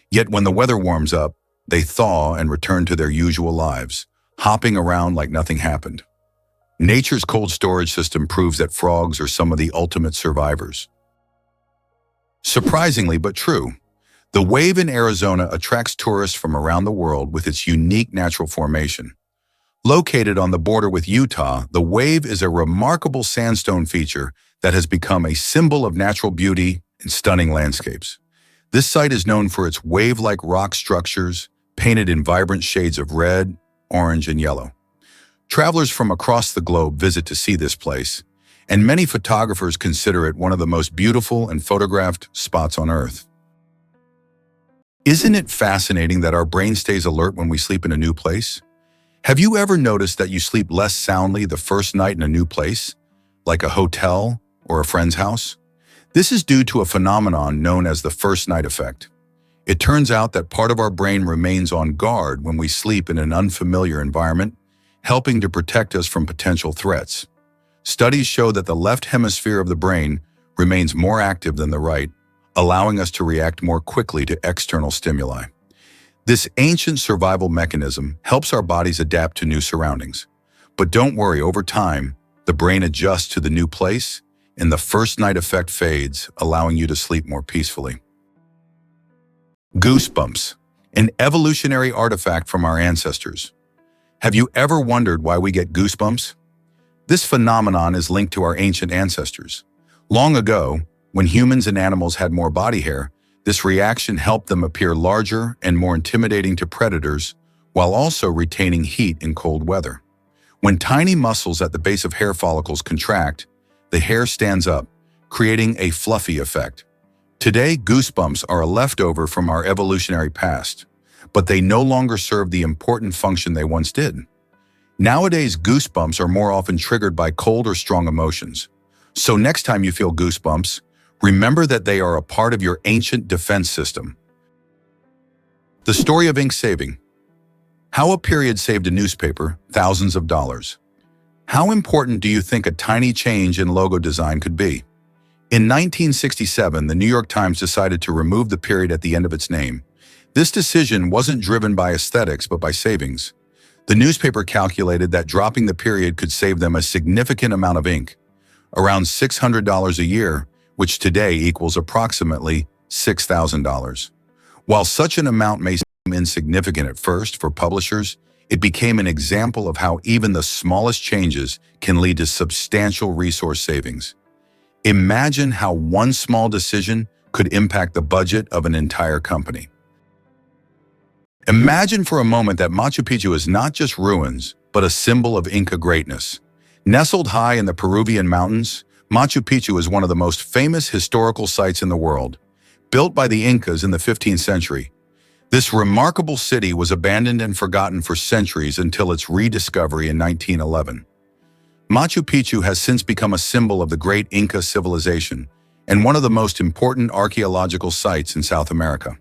Yet when the weather warms up, they thaw and return to their usual lives, hopping around like nothing happened. Nature's cold storage system proves that frogs are some of the ultimate survivors. Surprisingly but true, the wave in Arizona attracts tourists from around the world with its unique natural formation. Located on the border with Utah, the wave is a remarkable sandstone feature that has become a symbol of natural beauty and stunning landscapes. This site is known for its wave-like rock structures, painted in vibrant shades of red, orange, and yellow. Travelers from across the globe visit to see this place, and many photographers consider it one of the most beautiful and photographed spots on Earth. Isn't it fascinating that our brain stays alert when we sleep in a new place? Have you ever noticed that you sleep less soundly the first night in a new place, like a hotel or a friend's house? This is due to a phenomenon known as the first night effect. It turns out that part of our brain remains on guard when we sleep in an unfamiliar environment, helping to protect us from potential threats. Studies show that the left hemisphere of the brain remains more active than the right, allowing us to react more quickly to external stimuli. This ancient survival mechanism helps our bodies adapt to new surroundings. But don't worry, over time, the brain adjusts to the new place, and the first night effect fades, allowing you to sleep more peacefully. Goosebumps, an evolutionary artifact from our ancestors. Have you ever wondered why we get goosebumps? This phenomenon is linked to our ancient ancestors. Long ago, when humans and animals had more body hair, this reaction helped them appear larger and more intimidating to predators, while also retaining heat in cold weather. When tiny muscles at the base of hair follicles contract, the hair stands up, creating a fluffy effect. Today, goosebumps are a leftover from our evolutionary past, but they no longer serve the important function they once did. Nowadays, goosebumps are more often triggered by cold or strong emotions. So next time you feel goosebumps, remember that they are a part of your ancient defense system. The story of ink saving. How a period saved a newspaper thousands of dollars. How important do you think a tiny change in logo design could be? In 1967, the New York Times decided to remove the period at the end of its name. This decision wasn't driven by aesthetics, but by savings. The newspaper calculated that dropping the period could save them a significant amount of ink, around $600 a year, which today equals approximately $6,000. While such an amount may seem insignificant at first for publishers, it became an example of how even the smallest changes can lead to substantial resource savings. Imagine how one small decision could impact the budget of an entire company. Imagine for a moment that Machu Picchu is not just ruins, but a symbol of Inca greatness. Nestled high in the Peruvian mountains, Machu Picchu is one of the most famous historical sites in the world. Built by the Incas in the 15th century, this remarkable city was abandoned and forgotten for centuries until its rediscovery in 1911. Machu Picchu has since become a symbol of the great Inca civilization and one of the most important archaeological sites in South America.